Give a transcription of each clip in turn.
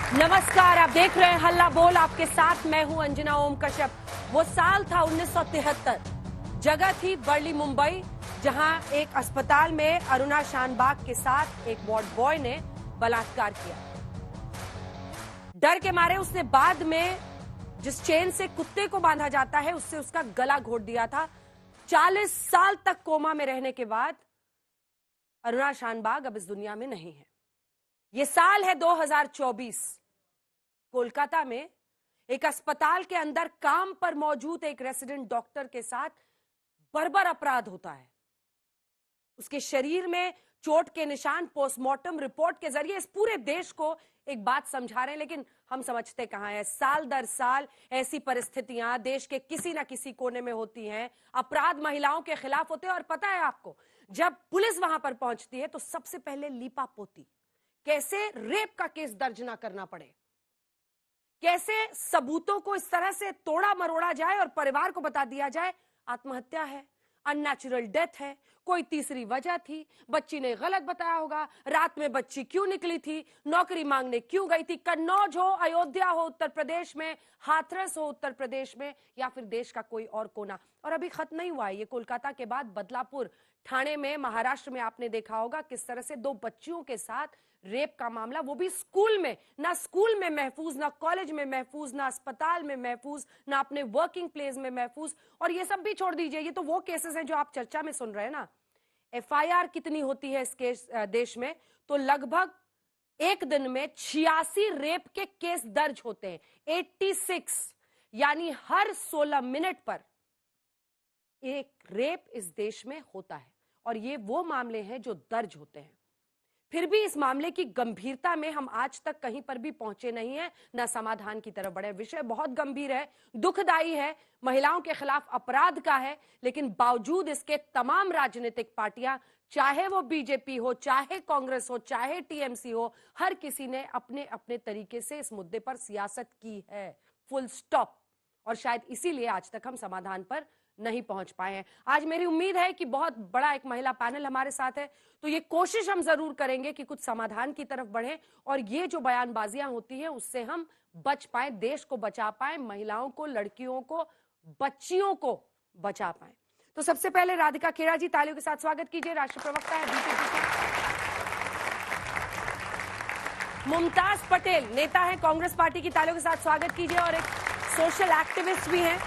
नमस्कार, आप देख रहे हैं हल्ला बोल। आपके साथ मैं हूं अंजना ओम कश्यप। वो साल था 1973। जगह थी वर्ली मुंबई, जहां एक अस्पताल में अरुणा शानबाग के साथ एक वार्ड बॉय ने बलात्कार किया। डर के मारे उसने बाद में जिस चेन से कुत्ते को बांधा जाता है उससे उसका गला घोट दिया था। 40 साल तक कोमा में रहने के बाद अरुणा शानबाग अब इस दुनिया में नहीं है। ये साल है 2024। कोलकाता में एक अस्पताल के अंदर काम पर मौजूद एक रेसिडेंट डॉक्टर के साथ बर्बर अपराध होता है। उसके शरीर में चोट के निशान पोस्टमार्टम रिपोर्ट के जरिए इस पूरे देश को एक बात समझा रहे हैं, लेकिन हम समझते कहां हैं। साल दर साल ऐसी परिस्थितियां देश के किसी ना किसी कोने में होती हैं। अपराध महिलाओं के खिलाफ होते हैं और पता है आपको, जब पुलिस वहां पर पहुंचती है तो सबसे पहले लीपा पोती, कैसे रेप का केस दर्ज ना करना पड़े, कैसे सबूतों को इस तरह से तोड़ा मरोड़ा जाए और परिवार को बता दिया जाए आत्महत्या है, अननेचुरल डेथ है, कोई तीसरी वजह थी, बच्ची ने गलत बताया होगा, रात में बच्ची क्यों निकली थी, नौकरी मांगने क्यों गई थी। कन्नौज हो, अयोध्या हो उत्तर प्रदेश में, हाथरस हो उत्तर प्रदेश में, या फिर देश का कोई और कोना। और अभी खत्म नहीं हुआ है ये। कोलकाता के बाद बदलापुर, ठाणे में, महाराष्ट्र में आपने देखा होगा किस तरह से दो बच्चियों के साथ रेप का मामला, वो भी स्कूल में। ना स्कूल में महफूज, ना कॉलेज में महफूज, ना अस्पताल में महफूज, ना अपने वर्किंग प्लेस में महफूज। और ये सब भी छोड़ दीजिए, ये तो वो केसेस हैं जो आप चर्चा में सुन रहे हैं ना। एफआईआर कितनी होती है इस केस देश में, तो लगभग एक दिन में 86 रेप के केस दर्ज होते हैं। 86, यानी हर 16 मिनट पर एक रेप इस देश में होता है। और ये वो मामले हैं जो दर्ज होते हैं। फिर भी इस मामले की गंभीरता में हम आज तक कहीं पर भी पहुंचे नहीं हैं, न समाधान की तरफ बढ़े। विषय बहुत गंभीर है, दुखदाई है, महिलाओं के खिलाफ अपराध का है, लेकिन बावजूद इसके तमाम राजनीतिक पार्टियां, चाहे वो बीजेपी हो, चाहे कांग्रेस हो, चाहे टीएमसी हो, हर किसी ने अपने अपने तरीके से इस मुद्दे पर सियासत की है, फुल स्टॉप। और शायद इसीलिए आज तक हम समाधान पर नहीं पहुंच पाए हैं। आज मेरी उम्मीद है कि बहुत बड़ा एक महिला पैनल हमारे साथ है, तो ये कोशिश हम जरूर करेंगे कि कुछ समाधान की तरफ बढ़े और ये जो बयानबाजियां होती हैं उससे हम बच पाए, देश को बचा पाए, महिलाओं को, लड़कियों को, बच्चियों को बचा पाए। तो सबसे पहले राधिका खेड़ा जी, तालियों के साथ स्वागत कीजिए। राष्ट्रीय प्रवक्ता है बीजेपी के। मुमताज पटेल, नेता है कांग्रेस पार्टी की, तालियों के साथ स्वागत कीजिए और एक सोशल एक्टिविस्ट भी हैं।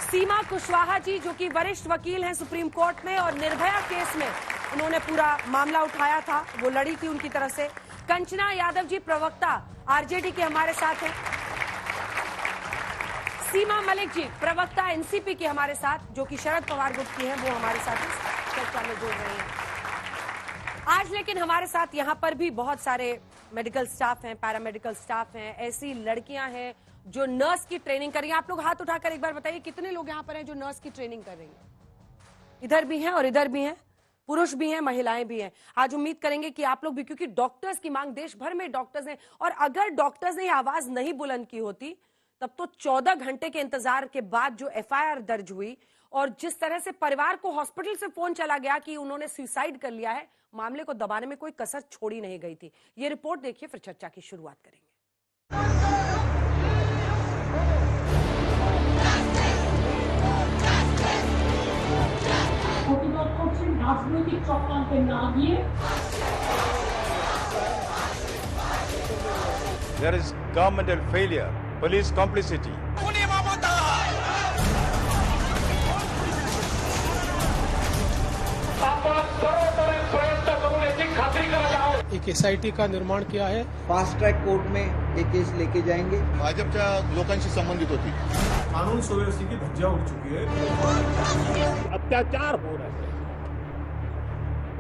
सीमा कुशवाहा जी, जो कि वरिष्ठ वकील हैं सुप्रीम कोर्ट में और निर्भया केस में उन्होंने पूरा मामला उठाया था, वो लड़ी थी उनकी तरफ से। कंचना यादव जी, प्रवक्ता आरजेडी के, हमारे साथ हैं। सीमा मलिक जी, प्रवक्ता एनसीपी के, हमारे साथ, जो कि शरद पवार गुट की हैं, वो हमारे साथ इस चर्चा में जुड़ रही हैं आज। लेकिन हमारे साथ यहाँ पर भी बहुत सारे मेडिकल स्टाफ हैं, पैरामेडिकल स्टाफ हैं, ऐसी लड़कियां हैं जो नर्स की ट्रेनिंग कर रही हैं। आप लोग हाथ उठाकर एक बार बताइए कितने लोग यहाँ पर हैं जो नर्स की ट्रेनिंग कर रही हैं। इधर भी हैं और इधर भी हैं, पुरुष भी हैं, महिलाएं भी हैं। आज उम्मीद करेंगे कि आप लोग भी, क्योंकि डॉक्टर्स की मांग, देश भर में डॉक्टर्स हैं, और अगर डॉक्टर्स ने आवाज नहीं बुलंद की होती तब तो 14 घंटे के इंतजार के बाद जो एफआईआर दर्ज हुई और जिस तरह से परिवार को हॉस्पिटल से फोन चला गया कि उन्होंने सुसाइड कर लिया है, मामले को दबाने में कोई कसर छोड़ी नहीं गई थी। ये रिपोर्ट देखिए, फिर चर्चा की शुरुआत करेंगे। রাজনৈতিক চক্রান্তে না গিয়ে There is governmental failure, police complicity. एक एसआईटी का निर्माण किया है। फास्ट ट्रैक कोर्ट में ये केस लेके जाएंगे। भाजपच्या लोकांशी संबंधित होती। कानून सुव्यवस्था की धज्जियां उड़ चुकी है, अत्याचार हो रहे हैं,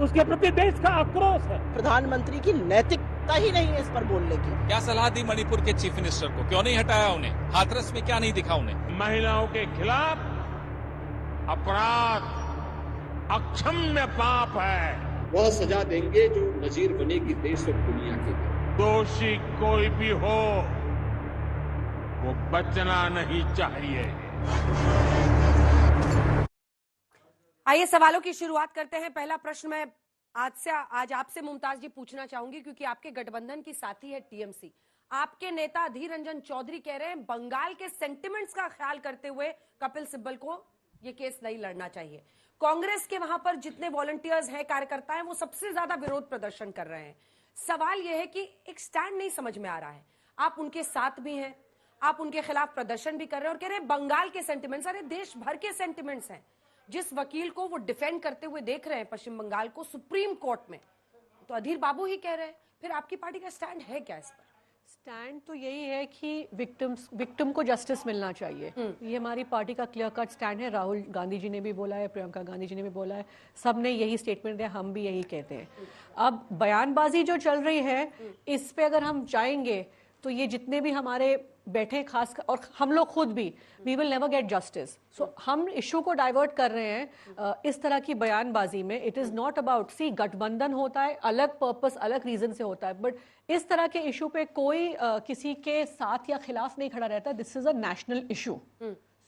उसके प्रति देश का आक्रोश है। प्रधानमंत्री की नैतिकता ही नहीं है इस पर बोलने की। क्या सलाह दी मणिपुर के चीफ मिनिस्टर को, क्यों नहीं हटाया उन्हें? हाथरस में क्या नहीं दिखा उन्हें? महिलाओं के खिलाफ अपराध अक्षम्य पाप है। वह सजा देंगे जो नजीर बनेगी देश और दुनिया के। दोषी कोई भी हो, वो बचना नहीं चाहिए। आइए सवालों की शुरुआत करते हैं। पहला प्रश्न मैं आज आपसे मुमताज जी पूछना चाहूंगी, क्योंकि आपके गठबंधन की साथी है टीएमसी। आपके नेता अधीर रंजन चौधरी कह रहे हैं बंगाल के सेंटिमेंट्स का ख्याल करते हुए कपिल सिब्बल को यह केस नहीं लड़ना चाहिए। कांग्रेस के वहां पर जितने वॉलंटियर्स हैं, कार्यकर्ता हैं, वो सबसे ज्यादा विरोध प्रदर्शन कर रहे हैं। सवाल यह है कि एक स्टैंड नहीं समझ में आ रहा है। आप उनके साथ भी हैं, आप उनके खिलाफ प्रदर्शन भी कर रहे हैं और कह रहे हैं बंगाल के सेंटिमेंट्स, अरे देश भर के सेंटिमेंट्स हैं। जिस वकील को वो डिफेंड करते हुए देख रहे हैं पश्चिम बंगाल को सुप्रीम कोर्ट में, तो अधीर बाबू ही कह रहे हैं। फिर आपकी पार्टी का स्टैंड है क्या इस पर? स्टैंड तो यही है कि विक्टिम को जस्टिस मिलना चाहिए। ये हमारी पार्टी का क्लियर कट स्टैंड है। राहुल गांधी जी ने भी बोला है, प्रियंका गांधी जी ने भी बोला है, सब ने यही स्टेटमेंट दिया, हम भी यही कहते हैं। अब बयानबाजी जो चल रही है इस पे अगर हम जाएंगे तो ये जितने भी हमारे बैठे खास और हम लोग खुद भी, we will never get justice. So हम इशू को डाइवर्ट कर रहे हैं इस तरह की बयानबाजी में। इट इज नॉट अबाउट, सी गठबंधन होता है, अलग पर्पस अलग रीजन से होता है, बट इस तरह के इशू पे कोई किसी के साथ या खिलाफ नहीं खड़ा रहता। This is a national issue.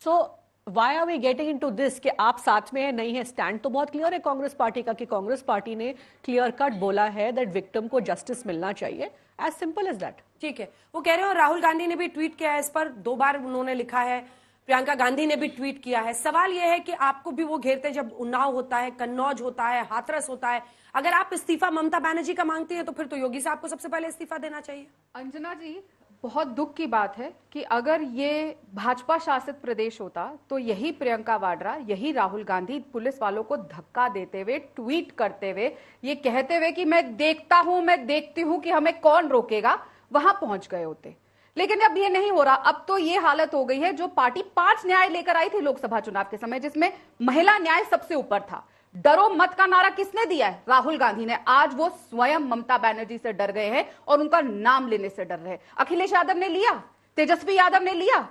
So why are we getting into this कि आप साथ में है नहीं है? स्टैंड तो बहुत क्लियर है कांग्रेस पार्टी का कि कांग्रेस पार्टी ने क्लियर कट बोला है दैट विक्टिम को जस्टिस मिलना चाहिए। As simple as that. ठीक है, वो कह रहे हो राहुल गांधी ने भी ट्वीट किया है इस पर, 2 बार उन्होंने लिखा है, प्रियंका गांधी ने भी ट्वीट किया है। सवाल यह है कि आपको भी वो घेरते हैं जब उन्नाव होता है, कन्नौज होता है, हाथरस होता है। अगर आप इस्तीफा ममता बनर्जी का मांगती है तो फिर तो योगी साहब को सबसे पहले इस्तीफा देना चाहिए। अंजना जी, बहुत दुख की बात है कि अगर ये भाजपा शासित प्रदेश होता तो यही प्रियंका वाड्रा, यही राहुल गांधी पुलिस वालों को धक्का देते हुए, ट्वीट करते हुए, ये कहते हुए कि मैं देखता हूं, मैं देखती हूं कि हमें कौन रोकेगा, वहां पहुंच गए होते। लेकिन अब ये नहीं हो रहा। अब तो ये हालत हो गई है, जो पार्टी 5 न्याय लेकर आई थी लोकसभा चुनाव के समय, जिसमें महिला न्याय सबसे ऊपर था। डरो मत का नारा किसने दिया है? राहुल गांधी ने। आज वो स्वयं ममता बनर्जी से डर गए हैं और उनका नाम लेने से डर रहे हैं। अखिलेश यादव ने लिया, तेजस्वी यादव ने लिया,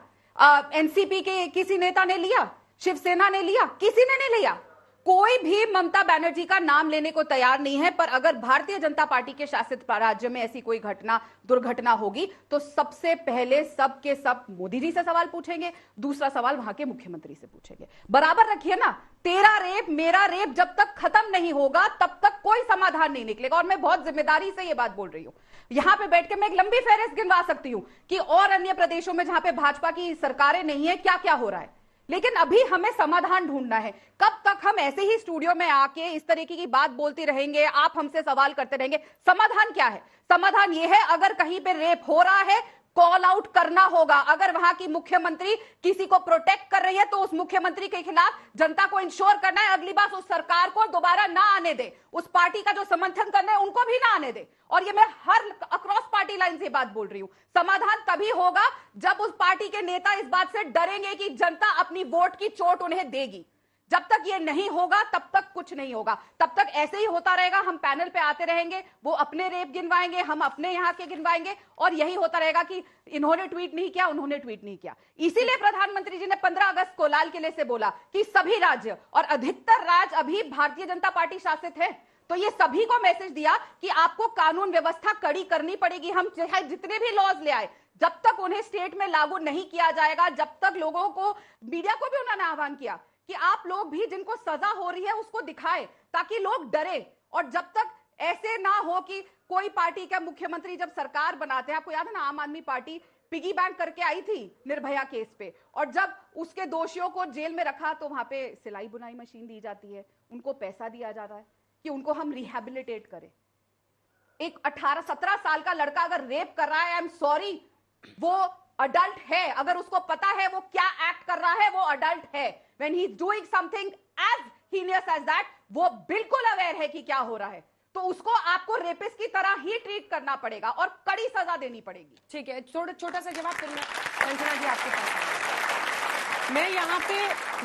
एनसीपी के किसी नेता ने लिया, शिवसेना ने लिया, किसी ने नहीं लिया। कोई भी ममता बनर्जी का नाम लेने को तैयार नहीं है। पर अगर भारतीय जनता पार्टी के शासित राज्य में ऐसी कोई घटना, दुर्घटना होगी तो सबसे पहले सब के सब मोदी जी से सवाल पूछेंगे, दूसरा सवाल वहां के मुख्यमंत्री से पूछेंगे। बराबर रखिए ना, तेरा रेप मेरा रेप जब तक खत्म नहीं होगा तब तक कोई समाधान नहीं निकलेगा। और मैं बहुत जिम्मेदारी से ये बात बोल रही हूं। यहां पे बैठ के मैं एक लंबी फहरिस्त गिनवा सकती हूं कि और अन्य प्रदेशों में जहां पे भाजपा की सरकारें नहीं है क्या क्या हो रहा है। लेकिन अभी हमें समाधान ढूंढना है। कब तक हम ऐसे ही स्टूडियो में आके इस तरीके की बात बोलती रहेंगे, आप हमसे सवाल करते रहेंगे? समाधान क्या है? समाधान यह है, अगर कहीं पे रेप हो रहा है कॉल आउट करना होगा। अगर वहां की मुख्यमंत्री किसी को प्रोटेक्ट कर रही है तो उस मुख्यमंत्री के खिलाफ जनता को इंश्योर करना है अगली बार उस सरकार को दोबारा ना आने दे, उस पार्टी का जो समर्थन करना है उनको भी ना आने दे। और ये मैं हर अक्रॉस पार्टी लाइन से बात बोल रही हूं। समाधान तभी होगा जब उस पार्टी के नेता इस बात से डरेंगे कि जनता अपनी वोट की चोट उन्हें देगी। जब तक ये नहीं होगा तब तक कुछ नहीं होगा। तब तक ऐसे ही होता रहेगा। हम पैनल पे आते रहेंगे, वो अपने रेप गिनवाएंगे, हम अपने यहां के गिनवाएंगे, और यही होता रहेगा कि इन्होंने ट्वीट नहीं किया, उन्होंने ट्वीट नहीं किया। इसीलिए प्रधानमंत्री जी ने 15 अगस्त को लाल किले से बोला कि सभी राज्य और अधिकतर राज्य अभी भारतीय जनता पार्टी शासित है, तो ये सभी को मैसेज दिया कि आपको कानून व्यवस्था कड़ी करनी पड़ेगी। हम चाहे जितने भी लॉज ले आए, जब तक उन्हें स्टेट में लागू नहीं किया जाएगा, जब तक लोगों को, मीडिया को भी उन्होंने आह्वान किया कि आप लोग भी जिनको सजा हो रही है उसको दिखाएं ताकि लोग डरे। और जब तक ऐसे ना हो कि कोई पार्टी का मुख्यमंत्री जब सरकार बनाते हैं, आपको याद है ना आम आदमी पार्टी पिगी बैंक करके आई थी निर्भया केस पे, और जब उसके दोषियों को जेल में रखा तो वहां पे सिलाई बुनाई मशीन दी जाती है, उनको पैसा दिया जा रहा है कि उनको हम रिहेबिलिटेट करें। एक 18-17 साल का लड़का अगर रेप कर रहा है, आई एम सॉरी, वो अडल्ट है। अगर उसको पता है वो क्या एक्ट कर रहा है, वो अडल्ट है। When he is doing something as heinous as that, वो बिल्कुल अवेयर है कि क्या हो रहा है, तो उसको आपको रेपिस्ट की तरह ही ट्रीट करना पड़ेगा और कड़ी सजा देनी पड़ेगी। ठीक है, छोटा सा जवाब करूंगा संजना जी आपके पास। मैं यहाँ पे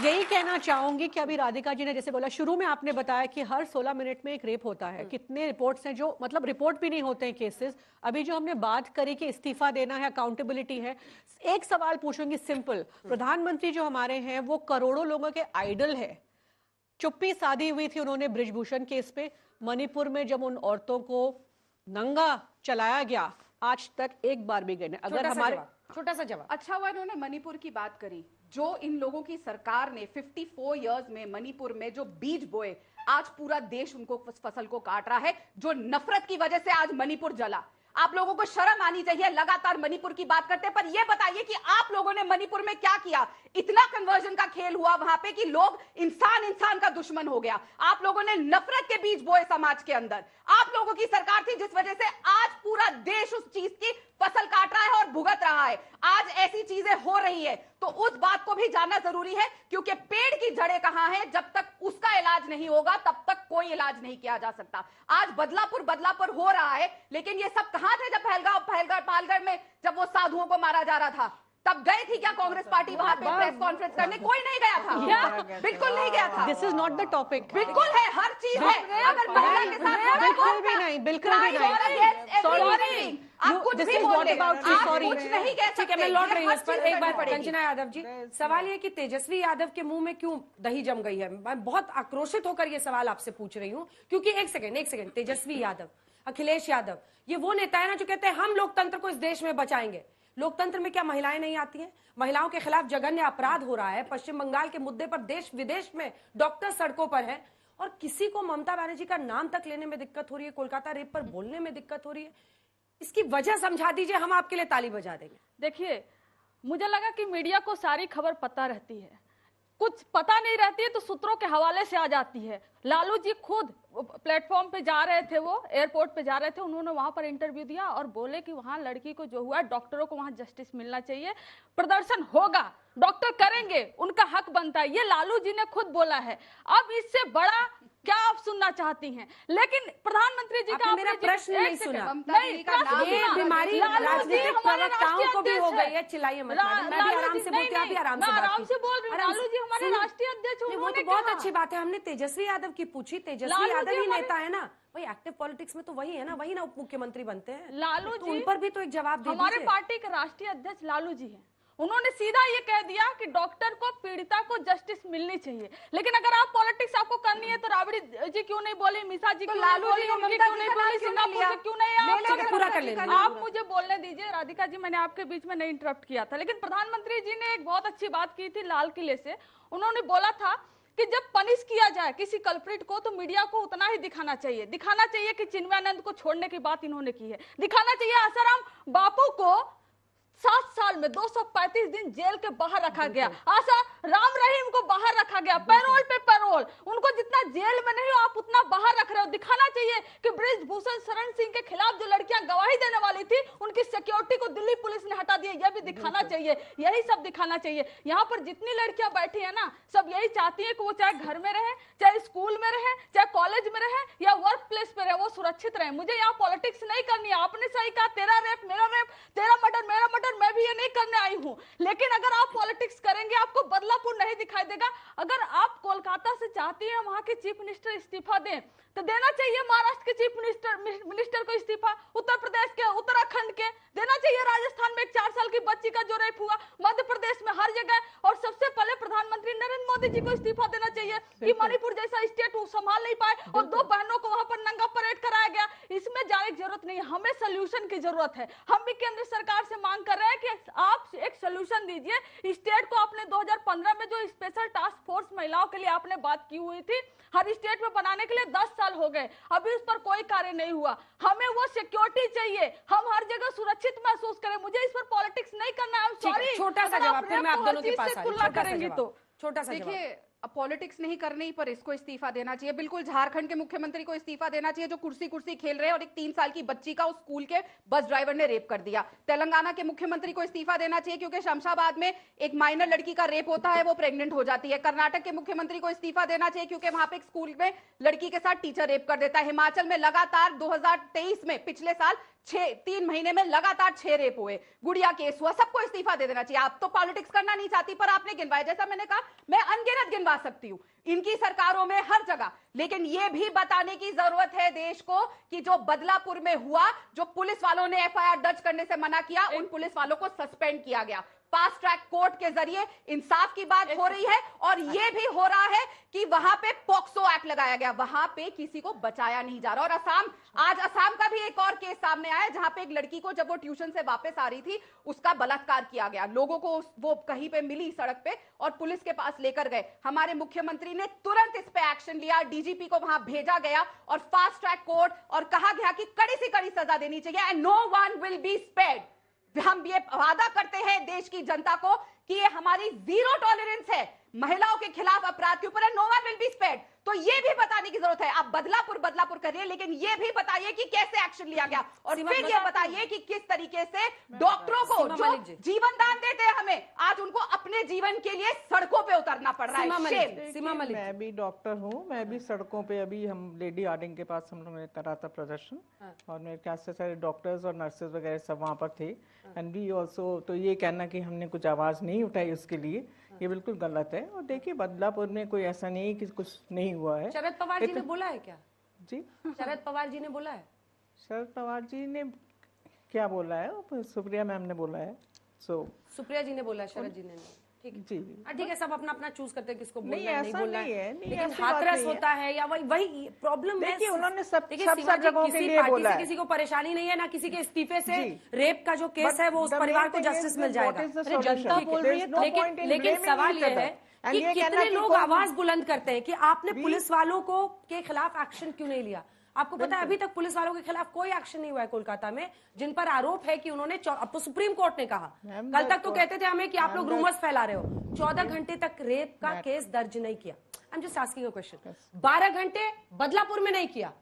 यही कहना चाहूंगी कि अभी राधिका जी ने जैसे बोला, शुरू में आपने बताया कि हर 16 मिनट में एक रेप होता है। कितने रिपोर्ट्स हैं जो मतलब रिपोर्ट भी नहीं होते हैं केसेस। अभी जो हमने बात करी कि इस्तीफा देना है, अकाउंटेबिलिटी है, एक सवाल पूछूंगी सिंपल। प्रधानमंत्री जो हमारे हैं वो करोड़ों लोगों के आइडल है। चुप्पी साधी हुई थी उन्होंने बृजभूषण केस पे। मणिपुर में जब उन औरतों को नंगा चलाया गया, आज तक एक बार भी गए। अगर हमारे छोटा सा जवाब। अच्छा हुआ इन्होंने मणिपुर की बात करी। जो इन लोगों की सरकार ने 54 इयर्स में मणिपुर में जो बीज बोए, आज पूरा देश उनको फसल को काट रहा है। जो नफरत की वजह से आज मणिपुर जला, आप लोगों को शर्म आनी चाहिए। लगातार मणिपुर की बात करते हैं, पर यह बताइए कि आप लोगों ने मणिपुर में क्या किया? इतना कन्वर्जन का खेल हुआ वहां पे कि लोग इंसान इंसान का दुश्मन हो गया। आप लोगों ने नफरत के बीज बोए समाज के अंदर। आप लोगों की सरकार थी जिस वजह से आज पूरा देश उस चीज की फसल काट रहा है और भुगत रहा है। आज ऐसी चीजें हो रही है तो उस बात को भी जानना जरूरी है, क्योंकि पेड़ की जड़ें कहां हैं, जब तक उसका इलाज नहीं होगा तब तक कोई इलाज नहीं किया जा सकता। आज बदलापुर हो रहा है, लेकिन ये सब कहां थे जब पालगढ़ में जब वो साधुओं को मारा जा रहा था? तब गई थी क्या कांग्रेस पार्टी वहां पे प्रेस कॉन्फ्रेंस करने? कोई नहीं गया था, बिल्कुल नहीं गया था। This is not the topic. बिल्कुल है, हर चीज है। अगर महिला के साथ बिल्कुल भी नहीं, बिल्कुल भी नहीं। सॉरी, आप कुछ भी बोल रहे हैं, सॉरी, कुछ नहीं कह सकते। ठीक है, मैं लौट रही हूँ इस पर। एक बार कंचना यादव जी, सवाल ये कि तेजस्वी यादव के मुंह में क्यों दही जम गई है? मैं बहुत आक्रोशित होकर ये सवाल आपसे पूछ रही हूँ, क्योंकि एक सेकंड, तेजस्वी यादव, अखिलेश यादव, ये वो नेता है ना जो कहते हैं हम लोकतंत्र को इस देश में बचाएंगे। लोकतंत्र में क्या महिलाएं नहीं आती हैं? महिलाओं के खिलाफ जघन्य अपराध हो रहा है। पश्चिम बंगाल के मुद्दे पर देश विदेश में डॉक्टर सड़कों पर है, और किसी को ममता बनर्जी का नाम तक लेने में दिक्कत हो रही है, कोलकाता रेप पर बोलने में दिक्कत हो रही है। इसकी वजह समझा दीजिए, हम आपके लिए ताली बजा देंगे। देखिए, मुझे लगा कि मीडिया को सारी खबर पता रहती है, कुछ पता नहीं रहती है तो सूत्रों के हवाले से आ जाती है। लालू जी खुद प्लेटफॉर्म पे जा रहे थे, वो एयरपोर्ट पे जा रहे थे, उन्होंने वहां पर इंटरव्यू दिया और बोले कि वहां लड़की को जो हुआ, डॉक्टरों को वहां जस्टिस मिलना चाहिए, प्रदर्शन होगा, डॉक्टर करेंगे, उनका हक बनता है, ये लालू जी ने खुद बोला है। अब इससे बड़ा क्या आप सुनना चाहती हैं? लेकिन प्रधानमंत्री जी का मेरा प्रश्न नहीं सुना। ये बीमारी राजनीतिक प्रवक्ताओं को भी हो गई है, चिल्लाइए मत। मैं भी आराम से बोलती हूँ, आप भी आराम से बोल रही हूँ। लालू जी हमारे राष्ट्रीय अध्यक्ष, वो तो बहुत अच्छी बात है। हमने तेजस्वी यादव की पूछी, तेजस्वी यादव ही नेता है ना, वही एक्टिव पॉलिटिक्स में तो वही है ना, वही ना उप मुख्यमंत्री बनते हैं। लालू जी, उन पर भी तो एक जवाब दीजिए। हमारे पार्टी के राष्ट्रीय अध्यक्ष लालू जी हैं, उन्होंने सीधा ये कह दिया कि डॉक्टर को, पीड़िता को जस्टिस मिलनी चाहिए। लेकिन अगर आप पॉलिटिक्स आपको करनी है तो राबड़ी जी क्यों नहीं बोली, मिसा जी क्यों नहीं बोली, उनकी क्यों नहीं बोली, सिंगापुर से क्यों नहीं? पूरा कर लेंगे, आप मुझे बोलने दीजिए। राधिका जी, मैंने आपके बीच में नहीं इंटरप्ट किया था, लेकिन प्रधानमंत्री जी ने एक बहुत अच्छी बात की थी लाल किले से। उन्होंने बोला था कि जब पनिश किया जाए किसी कल्प्रिट को तो मीडिया को उतना ही दिखाना चाहिए कि चिन्मयानंद को छोड़ने की बात इन्होंने की है, दिखाना चाहिए। आसाराम बापू को 7 साल में 235 दिन जेल के बाहर रखा गया, आशा राम रहीम को बाहर रखा गया, पैरोल पे पैरोल, उनको जितना जेल में नहीं हो आप उतना बाहर रख रहे हो। दिखाना चाहिए कि बृजभूषण शरण सिंह के खिलाफ जो लड़कियां गवाही देने वाली थी उनकी सिक्योरिटी को दिल्ली पुलिस ने हटा दिया, यह भी दिखाना चाहिए। यही सब दिखाना चाहिए। यहाँ पर जितनी लड़कियां बैठी है ना, सब यही चाहती है कि वो चाहे घर में रहे, चाहे स्कूल में रहे, चाहे कॉलेज में रहे या वर्क प्लेस पे रहे, वो सुरक्षित रहे। मुझे यहाँ पॉलिटिक्स नहीं करनी है। आपने सही कहा, तेरा रेप मेरा रेप, तेरा मर्डर मेरा मर्डर, मैं भी ये नहीं करने आई हूं। लेकिन अगर आप पॉलिटिक्स करेंगे आपको बदलापुर नहीं दिखाई देगा। अगर आप कोलकाता से चाहती हैं वहां के चीफ मिनिस्टर इस्तीफा दें तो देना चाहिए महाराष्ट्र के चीफ मिनिस्टर को इस्तीफा, उत्तर प्रदेश के, उत्तराखंड के देना चाहिए, राजस्थान में एक 4 साल की बच्ची का जो रेप हुआ, मध्य प्रदेश में, हर जगह। और सबसे पहले प्रधानमंत्री नरेंद्र मोदी जी को इस्तीफा देना चाहिए कि मणिपुर जैसा स्टेट वो संभाल नहीं पाए और 2 बहनों को वहां पर नंगा परेड कराया गया। इसमें जाने की जरूरत नहीं है, हमें सोल्यूशन की जरूरत है। हम भी केंद्र सरकार से मांग कर रहे हैं कि आप एक सोल्यूशन दीजिए। स्टेट को आपने 2015 में जो स्पेशल टास्क फोर्स महिलाओं के लिए आपने बात की हुई थी, हर स्टेट में बनाने के लिए 10 साल हो गए, अभी उस पर कोई कार्य नहीं हुआ। हमें वो सिक्योरिटी चाहिए, हम हर जगह सुरक्षित महसूस करें। मुझे इस पर पॉलिटिक्स नहीं करना है। सॉरी, छोटा सा जवाब, फिर मैं आप दोनों के पास तुलना करेंगी तो छोटा सा देखिए, अब पॉलिटिक्स नहीं करनी पर इसको इस्तीफा देना चाहिए। बिल्कुल झारखंड के मुख्यमंत्री को इस्तीफा देना चाहिए जो कुर्सी खेल रहे हैं और एक 3 साल की बच्ची का उस स्कूल के बस ड्राइवर ने रेप कर दिया। तेलंगाना के मुख्यमंत्री को इस्तीफा देना चाहिए क्योंकि शमशाबाद में एक माइनर लड़की का रेप होता है, वो प्रेग्नेंट हो जाती है। कर्नाटक के मुख्यमंत्री को इस्तीफा देना चाहिए क्योंकि वहां पे एक स्कूल में लड़की के साथ टीचर रेप कर देता है। हिमाचल में लगातार 2023 में, पिछले साल 3 महीने में लगातार 6 रेप हुए, गुड़िया केस हुआ। सबको इस्तीफा दे देना चाहिए। आप तो पॉलिटिक्स करना नहीं चाहती पर आपने गिनवाया, जैसा मैंने कहा मैं अनगिनत गिनवा सकती हूँ इनकी सरकारों में हर जगह। लेकिन यह भी बताने की जरूरत है देश को कि जो बदलापुर में हुआ, जो पुलिस वालों ने FIR दर्ज करने से मना किया, उन पुलिस वालों को सस्पेंड किया गया। फास्ट ट्रैक कोर्ट के जरिए इंसाफ की बात हो रही है और ये भी हो रहा है कि वहां पे पॉक्सो एक्ट लगाया गया, वहां पे किसी को बचाया नहीं जा रहा। और आज असम का भी एक और केस सामने आया जहां पे एक लड़की को जब वो ट्यूशन से वापस आ रही थी उसका बलात्कार किया गया, लोगों को वो कहीं पे मिली सड़क पे और पुलिस के पास लेकर गए। हमारे मुख्यमंत्री ने तुरंत इस पे एक्शन लिया, डीजीपी को वहां भेजा गया और फास्ट ट्रैक कोर्ट और कहा गया कि कड़ी से कड़ी सजा देनी चाहिए and no one will be spared. हम ये वादा करते हैं देश की जनता को कि ये हमारी जीरो टॉलरेंस है महिलाओं के खिलाफ अपराध के ऊपर, no one will be spared. तो ये भी बताने की जरूरत है। आप बदलापुर करिए, लेकिन ये भी बताइए कि कैसे एक्शन लिया गया और फिर ये बताइए कि किस तरीके से डॉक्टरों को जो जीवन दान देते हैं हमें, आज उनको अपने जीवन के लिए सड़कों पे उतरना पड़ रहा है। मैं भी डॉक्टर हूँ, मैं भी सड़कों पे, अभी हम लेडी हार्डिंग के पास हम लोगों ने करा था प्रदर्शन और मेरे ख्याल से सारे डॉक्टर्स और नर्सेज वगैरह सब वहाँ पर थे एंड वी ऑल्सो। तो ये कहना कि हमने कुछ आवाज नहीं उठाई उसके लिए, ये बिल्कुल गलत है। और देखिए बदलापुर में कोई ऐसा नहीं है कि कुछ नहीं हुआ है। शरद पवार जी ने बोला है क्या? जी शरद पवार जी ने बोला है। शरद पवार जी ने क्या बोला है? सुप्रिया मैम ने बोला है। सुप्रिया जी ने बोला है, शरद जी ने नहीं। ठीक जी ठीक है, सब अपना अपना चूज करते हैं किसको बोलना नहीं, है, नहीं बोलना है। लेकिन हाथरस होता है या वही प्रॉब्लम है। देखिए उन्होंने सब जगहों के लिए बोला है। किसी को परेशानी नहीं है ना, किसी के इस्तीफे से रेप का जो केस है वो उस परिवार को जस्टिस मिल जाएगा। जनता बोल रही है, लेकिन सवाल ये है कि कितने लोग आवाज बुलंद करते हैं कि आपने पुलिस वालों को के खिलाफ एक्शन क्यों नहीं लिया। आपको पता है अभी तक पुलिस वालों के खिलाफ कोई एक्शन नहीं हुआ है कोलकाता में, जिन पर आरोप है कि उन्होंने अब तो सुप्रीम कोर्ट ने कहा, कल तक तो कहते थे हमें कि आप लोग रूमर्स फैला रहे हो, 14 घंटे तक रेप का केस दर्ज नहीं किया। I am just asking a question. 12 घंटे बदलापुर में नहीं किया।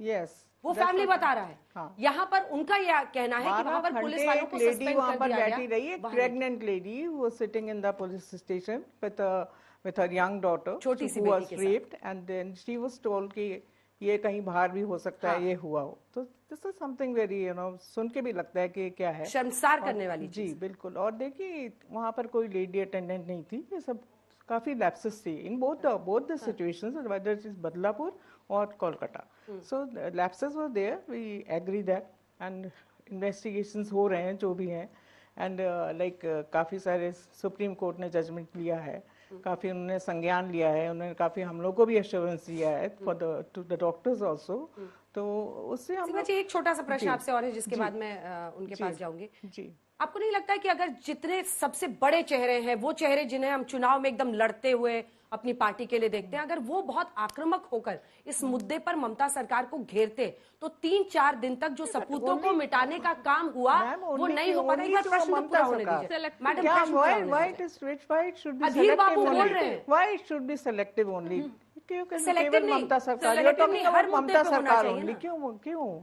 वो फैमिली बता रहा है। यहाँ पर उनका यह कहना है कि वहाँ पर पुलिस वालों को सस्पेंड कर दिया बैठी रही है। प्रेग्नेंट लेडी वो sitting in the police station with her young daughter, छोटी सी who was raped, and then she was told कि ये कहीं बाहर भी हो सकता है, ये हुआ हो। तो this is something very soon के भी लगता है कि क्या है, शर्मसार करने वाली जी बिल्कुल। और देखिए वहाँ पर कोई लेडी अटेंडेंट नहीं थी, ये सब काफी लैप्सेस थी in both the situations, whether it is Badlapur और Kolkata. So lapses were there, we agree that and investigations हो रहे हैं जो भी हैं एंड काफी सारे सुप्रीम कोर्ट ने जजमेंट लिया है, काफी उन्होंने संज्ञान लिया है, उन्होंने काफी हम लोग को भी एश्योरेंस दिया है फॉर द डॉक्टर्स आल्सो। तो उससे हम एक छोटा सा प्रश्न आपसे और है जिसके बाद मैं उनके पास जाऊंगी। जी आपको नहीं लगता है कि अगर जितने सबसे बड़े चेहरे हैं, वो चेहरे जिन्हें हम चुनाव में एकदम लड़ते हुए अपनी पार्टी के लिए देखते हैं, अगर वो बहुत आक्रामक होकर इस मुद्दे पर ममता सरकार को घेरते तो 3-4 दिन तक जो सपूतों को मिटाने का काम हुआ वो नहीं हो पाता। एक बार प्रश्न पूरा होने दीजिए मैडम। अधीर बाबू बोल रहे हैं why it should be selective only, selective नहीं, ममता सरकार, हर ममता सरकार ओनली, क्यों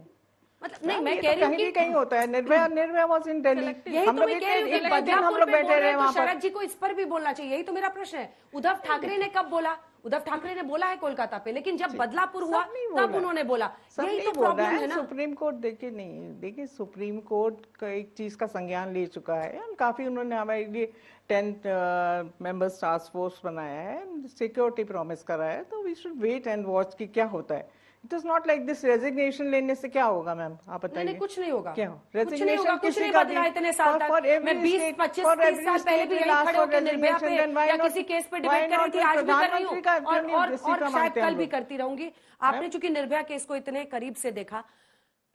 मतलब नहीं, मैं कह रही हूँ कि कहीं होता है। निर्भया वाज इन दिल्ली, यही तो मैं कह रही हूँ कि हम लोग बैठे रहे वहाँ पर। शरद जी को इस पर भी बोलना चाहिए, यही तो मेरा प्रश्न है। उद्धव ठाकरे ने कब बोला? उद्धव ठाकरे ने बोला है कोलकाता पे, लेकिन जब बदलापुर हुआ तब उन्होंने बोला। यही तो प्रॉब्लम है ना। सुप्रीम कोर्ट देखिए सुप्रीम कोर्ट का एक चीज का संज्ञान ले चुका है, काफी उन्होंने हमारे लिए 10 मेंबर्स टास्क फोर्स बनाया है, सिक्योरिटी प्रॉमिस करा है। तो we should wait and watch कि क्या होता है। It is not like this. Resignation लेने से क्या होगा मैम, आप बताइए? नहीं, कुछ नहीं होगा। क्या रेजिग्नेशन कुछ नहीं बदला इतने साल तक। मैं 20-25-30 साल पहले भी यही खड़े होकर निर्भया पे या किसी केस पे डिबेट कर रही थी, आज भी कर रही हूँ और शायद कल भी करती रहूंगी। आपने चूंकि निर्भया केस को इतने करीब से देखा,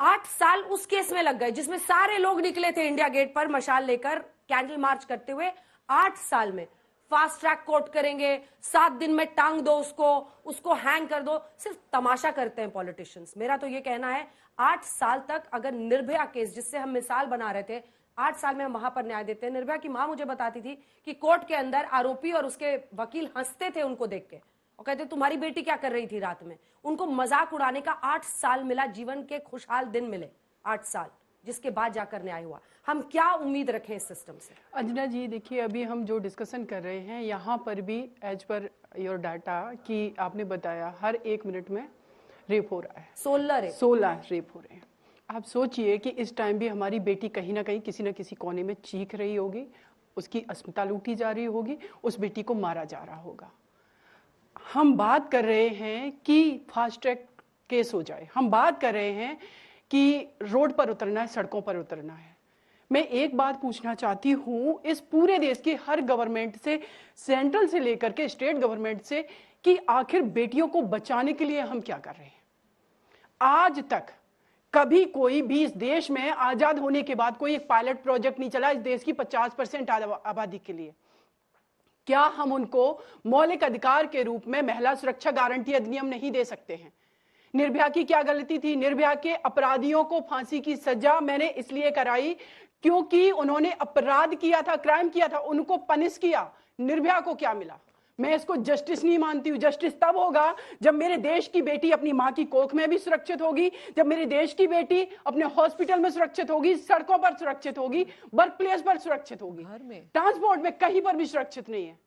8 साल उस केस में लग गए जिसमें सारे लोग निकले थे इंडिया गेट पर मशाल लेकर कैंडल मार्च करते हुए। 8 साल में फास्ट ट्रैक कोर्ट करेंगे, 7 दिन में टांग दो उसको हैंग कर दो, सिर्फ तमाशा करते हैं पॉलिटिशियंस। मेरा तो ये कहना है 8 साल तक अगर निर्भया केस जिससे हम मिसाल बना रहे थे, 8 साल में हम वहां पर न्याय देते हैं। निर्भया की मां मुझे बताती थी कि कोर्ट के अंदर आरोपी और उसके वकील हंसते थे उनको देख के और कहते तुम्हारी बेटी क्या कर रही थी रात में। उनको मजाक उड़ाने का 8 साल मिला, जीवन के खुशहाल दिन मिले 8 साल, जिसके बाद जाकर न्याय हुआ। हम क्या उम्मीद रखें इस सिस्टम से? अंजना जी देखिए, अभी हम जो डिस्कशन कर रहे हैं यहाँ पर भी एज पर योर डाटा कि आपने बताया हर 1 मिनट में रेप हो रहा है, 16 रेप हो रहे हैं। आप सोचिए कि इस टाइम भी हमारी बेटी कहीं ना कहीं किसी न किसी कोने में चीख रही होगी, उसकी अस्मिता लूटी जा रही होगी, उस बेटी को मारा जा रहा होगा। हम बात कर रहे हैं कि फास्ट ट्रैक केस हो जाए, हम बात कर रहे हैं कि रोड पर उतरना है, सड़कों पर उतरना है। मैं एक बात पूछना चाहती हूँ इस पूरे देश की हर गवर्नमेंट से, सेंट्रल से लेकर के स्टेट गवर्नमेंट से, कि आखिर बेटियों को बचाने के लिए हम क्या कर रहे हैं। आज तक कभी कोई भी इस देश में आजाद होने के बाद कोई एक पायलट प्रोजेक्ट नहीं चला इस देश की 50% आबादी के लिए। क्या हम उनको मौलिक अधिकार के रूप में महिला सुरक्षा गारंटी अधिनियम नहीं दे सकते हैं? निर्भया की क्या गलती थी? निर्भया के अपराधियों को फांसी की सजा मैंने इसलिए कराई क्योंकि उन्होंने अपराध किया था, क्राइम किया था, उनको पनिश किया। निर्भया को क्या मिला? मैं इसको जस्टिस नहीं मानती हूँ। जस्टिस तब होगा जब मेरे देश की बेटी अपनी माँ की कोख में भी सुरक्षित होगी, जब मेरे देश की बेटी अपने हॉस्पिटल में सुरक्षित होगी, सड़कों पर सुरक्षित होगी, वर्क प्लेस पर सुरक्षित होगी, ट्रांसपोर्ट में कहीं पर भी सुरक्षित नहीं है।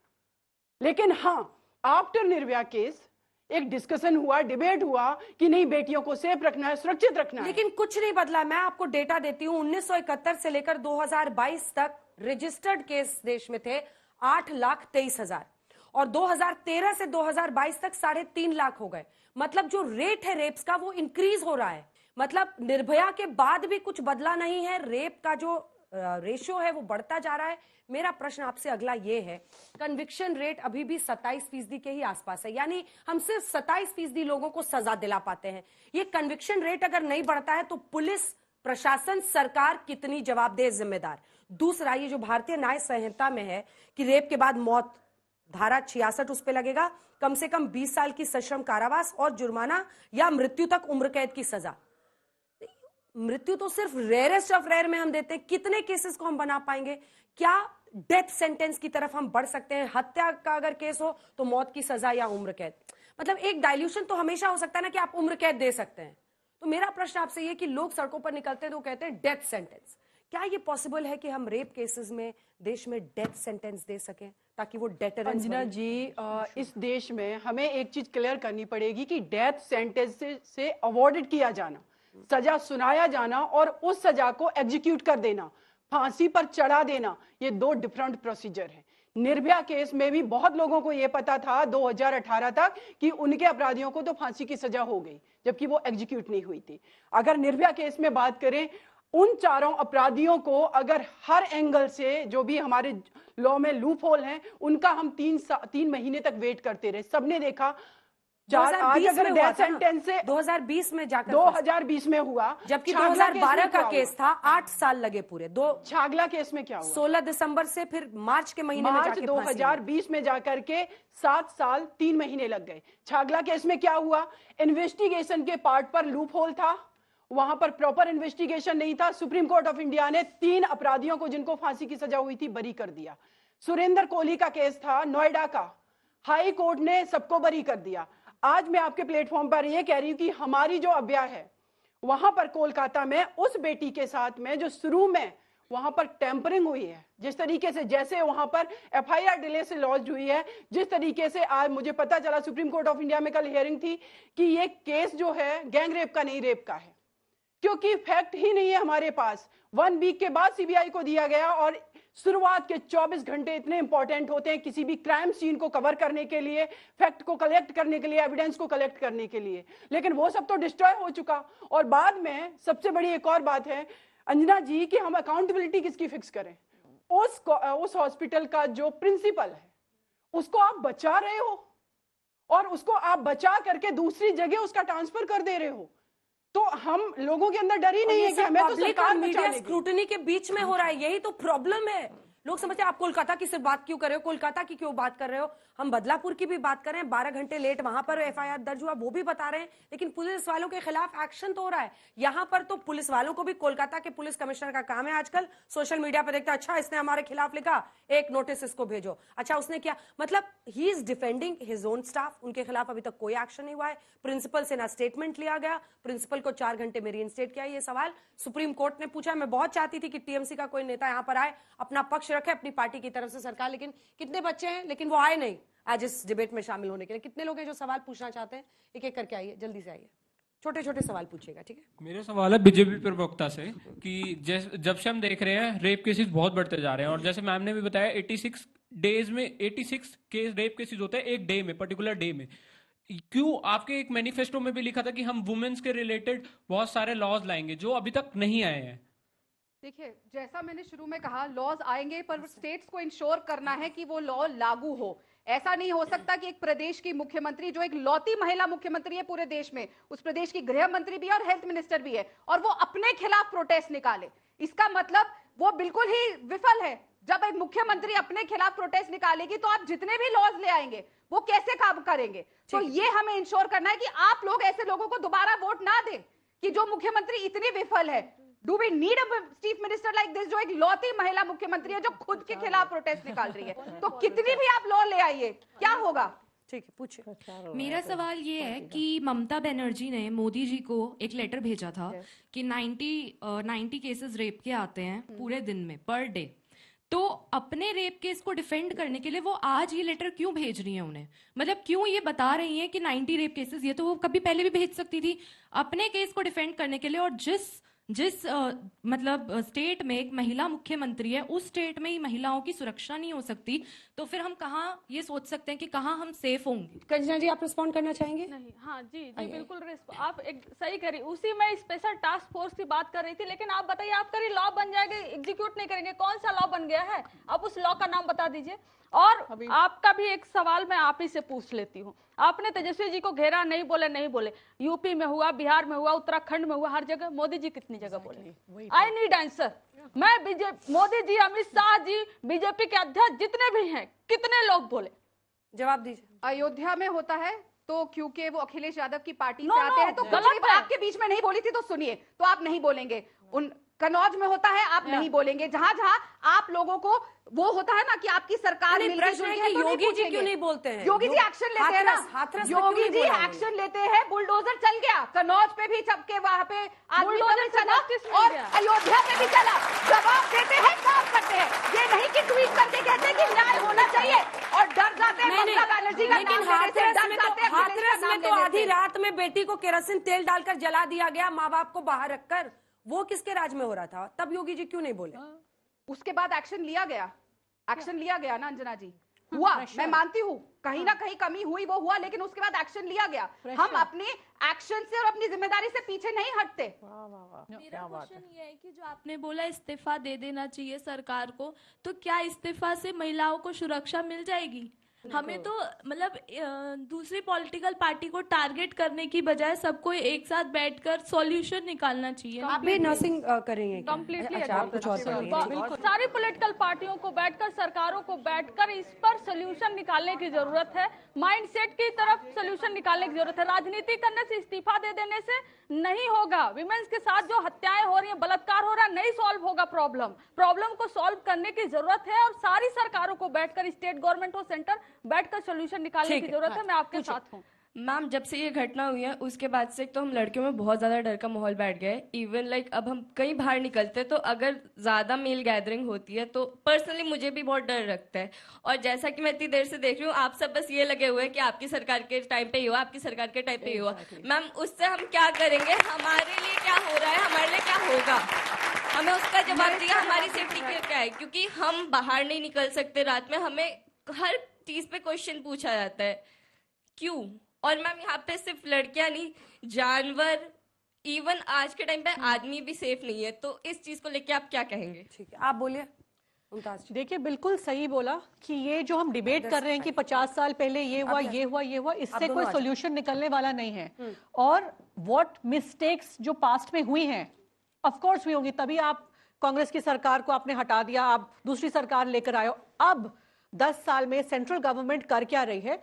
लेकिन हाँ, आफ्टर निर्भया केस एक डिस्कशन हुआ, डिबेट हुआ कि नहीं, बेटियों को सेफ रखना है, सुरक्षित रखना है। लेकिन कुछ नहीं बदला। मैं आपको डेटा देती हूँ, 1971 से लेकर 2022 तक रजिस्टर्ड केस देश में थे 8,23,000 और 2013 से 2022 तक 3.5 लाख हो गए। मतलब जो रेट है रेप्स का वो इंक्रीज हो रहा है। मतलब निर्भया के बाद भी कुछ बदला नहीं है, रेप का जो रेशियो है वो बढ़ता जा रहा है। मेरा प्रश्न आपसे अगला ये है, कन्विक्शन रेट अभी भी 27% के ही आसपास है, यानी हम सिर्फ 27% लोगों को सजा दिला पाते हैं। ये कन्विक्शन रेट अगर नहीं बढ़ता है तो पुलिस प्रशासन, सरकार कितनी जवाबदेह, जिम्मेदार? दूसरा, ये जो भारतीय न्याय संहिता में है कि रेप के बाद मौत, धारा 66 उस पे लगेगा, कम से कम 20 साल की सश्रम कारावास और जुर्माना या मृत्यु तक उम्र कैद की सजा। मृत्यु तो सिर्फ रेयरेस्ट ऑफ रेयर में हम देते हैं। कितने केसेस को हम बना पाएंगे? क्या डेथ सेंटेंस की तरफ हम बढ़ सकते हैं? हत्या का अगर केस हो तो मौत की सजा या उम्र कैद। मतलब एक डाइल्यूशन तो हमेशा हो सकता है ना कि आप उम्र कैद दे सकते हैं। तो मेरा प्रश्न आपसे ये कि लोग सड़कों पर निकलते हैं तो कहते हैं डेथ सेंटेंस। क्या ये पॉसिबल है कि हम रेप केसेस में देश में डेथ सेंटेंस दे सकें ताकि वो डेटरेंस? अंजना जी, इस देश में हमें एक चीज क्लियर करनी पड़ेगी कि डेथ सेंटेंस से अवॉर्डेड किया जाना, सजा सुनाया जाना और उस सजा को एग्जीक्यूट कर देना, फांसी पर चढ़ा देना, ये 2 डिफरेंट प्रोसीजर है। निर्भया केस में भी बहुत लोगों को यह पता था 2018 तक कि उनके अपराधियों को तो फांसी की सजा हो गई, जबकि वो एग्जीक्यूट नहीं हुई थी। अगर निर्भया केस में बात करें, उन चारों अपराधियों को अगर हर एंगल से जो भी हमारे लॉ में लूप होल हैं, उनका हम 3 महीने तक वेट करते रहे। सबने देखा आज अगर डेथ सेंटेंस से 2020 में जाकर 2020 में हुआ, जबकि 2012 का केस था, 8 साल लगे पूरे। छागला केस में क्या हुआ? 16 दिसंबर से फिर मार्च के महीने में जाके 2020 में जाकर के 7 साल 3 महीने लग गए। छागला केस में क्या हुआ? इन्वेस्टिगेशन के पार्ट पर लूप होल था, वहां पर प्रॉपर इन्वेस्टिगेशन नहीं था। सुप्रीम कोर्ट ऑफ इंडिया ने 3 अपराधियों को जिनको फांसी की सजा हुई थी बरी कर दिया। सुरेंद्र कोहली का केस था नोएडा का, हाई कोर्ट ने सबको बरी कर दिया। आज मैं आपके प्लेटफॉर्म पर यह कह रही हूं कि हमारी जो अव्या है वहां पर कोलकाता में उस बेटी के साथ में जो शुरू में वहां पर टेम्परिंग हुई है, जिस तरीके से जैसे वहां पर एफआईआर डिले से लॉन्च हुई है, जिस तरीके से आज मुझे पता चला सुप्रीम कोर्ट ऑफ इंडिया में कल हियरिंग थी कि ये केस जो है गैंग रेप का नहीं, रेप का है, क्योंकि फैक्ट ही नहीं है हमारे पास। 1 वीक के बाद सीबीआई को दिया गया और शुरुआत के 24 घंटे इतने इंपॉर्टेंट होते हैं किसी भी क्राइम सीन को कवर करने के लिए, फैक्ट को कलेक्ट करने के लिए, एविडेंस को कलेक्ट करने के लिए। लेकिन वो सब तो डिस्ट्रॉय हो चुका। और बाद में सबसे बड़ी एक और बात है अंजना जी कि हम अकाउंटेबिलिटी किसकी फिक्स करें? उस हॉस्पिटल का जो प्रिंसिपल है उसको आप बचा रहे हो और उसको आप बचा करके दूसरी जगह उसका ट्रांसफर कर दे रहे हो। तो हम लोगों के अंदर डर ही नहीं है कि हमें तो सरकार मीडिया स्क्रूटनी के बीच में हो रहा है। यही तो प्रॉब्लम है। लोग समझते हैं आप कोलकाता की सिर्फ बात क्यों कर रहे हो, कोलकाता की क्यों बात कर रहे हो? हम बदलापुर की भी बात कर रहे हैं, 12 घंटे लेट वहां पर एफआईआर दर्ज हुआ, वो भी बता रहे हैं, लेकिन पुलिस वालों के खिलाफ एक्शन तो हो रहा है। यहां पर तो पुलिस वालों को भी, कोलकाता के पुलिस कमिश्नर का काम है आजकल सोशल मीडिया पर देखता, अच्छा इसने हमारे खिलाफ लिखा, एक नोटिस इसको भेजो, अच्छा उसने किया। मतलब he is defending his own staff. उनके खिलाफ अभी तक कोई एक्शन नहीं हुआ है। प्रिंसिपल से ना स्टेटमेंट लिया गया, प्रिंसिपल को 4 घंटे में रीइंस्टेट किया। ये सवाल सुप्रीम कोर्ट ने पूछा। मैं बहुत चाहती थी कि टीएमसी का कोई नेता यहां पर आए, अपना पक्ष रखे अपनी पार्टी की तरफ से सरकार, लेकिन कितने बच्चे हैं, लेकिन वो आए नहीं आज इस डिबेट में शामिल होने के लिए। कितने लोग हैं जो सवाल पूछना चाहते हैं? एक एक करके आइए, जल्दी से आइए, छोटे छोटे सवाल पूछिएगा, ठीक है? मेरा सवाल है बीजेपी प्रवक्ता से कि जब से हम देख रहे हैं रेप केसेस बहुत बढ़ते जा रहे हैं और जैसे मैम ने भी बताया 86 डेज में 86 केस रेप केसेस होते हैं एक डे में, पर्टिकुलर डे में। क्यों आपके एक मैनिफेस्टो में भी लिखा था कि हम वुमेन्स के रिलेटेड बहुत सारे लॉज लाएंगे जो अभी तक नहीं आए हैं? देखिए, जैसा मैंने शुरू में कहा, लॉज आएंगे पर स्टेट्स को इंश्योर करना है कि वो लॉ लागू हो। ऐसा नहीं हो सकता कि एक प्रदेश की मुख्यमंत्री, जो एक लौती महिला मुख्यमंत्री है पूरे देश में, उस प्रदेश की गृह मंत्री भी है और हेल्थ मिनिस्टर भी है, और वो अपने खिलाफ प्रोटेस्ट निकाले। इसका मतलब वो बिल्कुल ही विफल है। जब एक मुख्यमंत्री अपने खिलाफ प्रोटेस्ट निकालेगी तो आप जितने भी लॉज ले आएंगे वो कैसे काम करेंगे? तो ये हमें इंश्योर करना है कि आप लोग ऐसे लोगों को दोबारा वोट ना दें कि जो मुख्यमंत्री इतनी विफल है। Do we need a chief minister like this, जो एक लौती महिला मुख्यमंत्री है, जो खुद के खिलाफ प्रोटेस्ट निकाल रही है? तो कितनी भी आप लॉ ले आइए, क्या होगा? ठीक है, पूछिए। मेरा सवाल ये है कि ममता बनर्जी ने मोदी जी को एक लेटर भेजा था कि 90 केसेस रेप के आते हैं पूरे दिन में, पर डे। तो अपने रेप केस को डिफेंड करने के लिए वो आज ये लेटर क्यों भेज रही है उन्हें? मतलब क्यों ये बता रही हैं कि 90 रेप केसेस, ये तो वो कभी पहले भी भेज सकती थी अपने केस को डिफेंड करने के लिए। और जिस मतलब स्टेट में एक महिला मुख्यमंत्री है, उस स्टेट में ही महिलाओं की सुरक्षा नहीं हो सकती, तो फिर हम कहाँ ये सोच सकते हैं कि कहाँ हम सेफ होंगे? कंचना जी, आप रिस्पॉन्ड करना चाहेंगे? नहीं, हाँ जी बिल्कुल आप एक सही करी। उसी में स्पेशल टास्क फोर्स की बात कर रही थी, लेकिन आप बताइए, आप करिए लॉ बन जाएगा, एग्जीक्यूट नहीं करेंगे, कौन सा लॉ बन गया है? आप उस लॉ का नाम बता दीजिए। और आपका भी एक सवाल मैं आप ही से पूछ लेती हूँ। आपने तेजस्वी जी को घेरा, नहीं बोले। यूपी में हुआ, बिहार में हुआ, उत्तराखंड में हुआ, हर जगह। मोदी जी कितनी जगह बोले? I need answer. मैं मोदी जी, अमित शाह जी, बीजेपी के अध्यक्ष जितने भी हैं, कितने लोग बोले? जवाब दीजिए। अयोध्या में होता है तो क्योंकि वो अखिलेश यादव की पार्टी से आते हैं, तो गलत है। आपके बीच में नहीं बोली थी तो सुनिए, तो आप नहीं बोलेंगे। उन कन्नौज में होता है, आप नहीं बोलेंगे। जहां जहां आप लोगों को वो होता है ना कि आपकी सरकार प्रश्न है कि योगी जी क्यों नहीं बोलते हैं? योगी जी एक्शन लेते हैं ना, योगी जी एक्शन लेते हैं। बुलडोजर चल गया, कन्नौज पे भी चपके, वहां पे बुलडोजर चला और अयोध्या पे भी चला। जवाब देते हैं, काम करते हैं। ये नहीं कि ट्वीट करके कहते हैं कि न्याय होना चाहिए और डर जाते हैं ममता बनर्जी का नाम लेने से। हाथरस में तो आधी रात में बेटी को केरोसिन तेल डालकर जला दिया गया, माँ बाप को बाहर रखकर। वो किसके राज में हो रहा था? तब योगी जी क्यों नहीं बोले? उसके बाद एक्शन लिया गया ना अंजना जी, हुआ। मैं मानती हूँ कहीं ना कहीं कमी हुई, वो हुआ, लेकिन उसके बाद एक्शन लिया गया। हम अपने एक्शन से और अपनी जिम्मेदारी से पीछे नहीं हटते। मेरा क्वेश्चन ये है कि जो आपने बोला इस्तीफा दे देना चाहिए सरकार को, तो क्या इस्तीफा से महिलाओं को सुरक्षा मिल जाएगी? हमें तो मतलब दूसरी पॉलिटिकल पार्टी को टारगेट करने की बजाय सबको एक साथ बैठकर सॉल्यूशन निकालना चाहिए। आप भी नर्सिंग करेंगे? कंप्लीटली। बिल्कुल। सारी पॉलिटिकल पार्टियों को बैठकर, सरकारों को बैठकर इस पर सोल्यूशन निकालने की जरूरत है। माइंडसेट की तरफ सोल्यूशन निकालने की जरूरत है। राजनीति करने से, इस्तीफा दे देने से नहीं होगा। विमेंस के साथ जो हत्याएं हो रही है, बलात्कार हो रहा है, नहीं सॉल्व होगा प्रॉब्लम को सॉल्व करने की जरूरत है। और सारी सरकारों को बैठकर, स्टेट गवर्नमेंट हो, सेंटर, बैठकर सोल्यूशन निकालने की जरूरत है। मैं आपके साथ हूँ। मैम, जब से ये घटना हुई है उसके बाद से तो हम लड़कियों में बहुत ज्यादा डर का माहौल बैठ गया है। इवन लाइक अब हम कहीं बाहर निकलते तो अगर ज्यादा मेल गैदरिंग होती है तो पर्सनली मुझे भी बहुत डर लगता है। और जैसा कि मैं इतनी देर से देख रही हूँ, आप सब बस ये लगे हुए हैं कि आपकी सरकार के टाइम पे ही हुआ, आपकी सरकार के टाइम पे ही हुआ। मैम, उससे हम क्या करेंगे? हमारे लिए क्या हो रहा है, हमारे लिए क्या होगा? हमें उसका जवाब दिया। हमारी सेफ्टी के क्या है? क्योंकि हम बाहर नहीं निकल सकते रात में, हमें हर चीज पे क्वेश्चन पूछा जाता है, क्यों? और मैम, यहाँ पे सिर्फ लड़कियां नहीं, जानवर, इवन आज के टाइम पे आदमी भी सेफ नहीं है। तो इस चीज को लेके आप क्या कहेंगे? ठीक है, आप बोलिए। देखिए, बिल्कुल सही बोला कि ये जो हम डिबेट कर रहे हैं कि 50 साल पहले ये हुआ, इससे कोई सोल्यूशन निकलने वाला नहीं है। और व्हाट मिस्टेक्स जो पास्ट में हुई हैं, ऑफ कोर्स हुई होंगी, तभी आप कांग्रेस की सरकार को आपने हटा दिया, आप दूसरी सरकार लेकर आए हो। अब 10 साल में सेंट्रल गवर्नमेंट कर क्या रही है?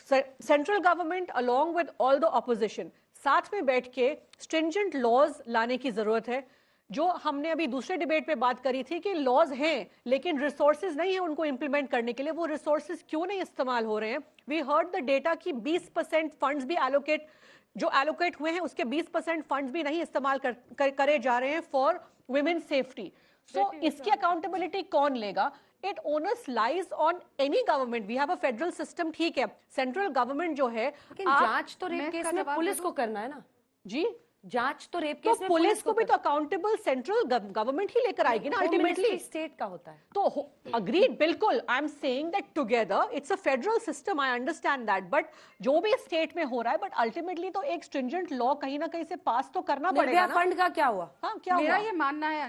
Central government along with all the opposition साथ में बैठ के स्ट्रिंजेंट लॉज लाने की जरूरत है। जो हमने अभी दूसरे डिबेट पे बात करी थी कि लॉज हैं लेकिन रिसोर्सेज नहीं है उनको इंप्लीमेंट करने के लिए। वो रिसोर्सेज क्यों नहीं इस्तेमाल हो रहे हैं? वी हर्ड द डेटा कि 20% फंड्स भी एलोकेट हुए हैं, उसके 20% फंड्स भी नहीं इस्तेमाल करे जा रहे हैं फॉर वुमेन सेफ्टी। सो इसकी अकाउंटेबिलिटी कौन लेगा? It onus lies on any government. We have a federal system, ठीक है। सेंट्रल गवर्नमेंट जो है, लेकिन जांच तो रेप केस में पुलिस को करना है ना जी। जांच तो रेप केस में पुलिस को भी तो अकाउंटेबल सेंट्रल गवर्नमेंट ही लेकर आएगी ना अल्टीमेटली, स्टेट का होता है। तो अग्रीड, बिल्कुल। I am saying that together it's a federal system, I understand that, but जो भी स्टेट में हो रहा है, बट अल्टीमेटली तो एक स्ट्रिंजेंट लॉ कहीं ना कहीं से पास तो करना पड़ेगा ना। फंड का क्या हुआ? हाँ, क्या मेरा हुआ? ये मानना है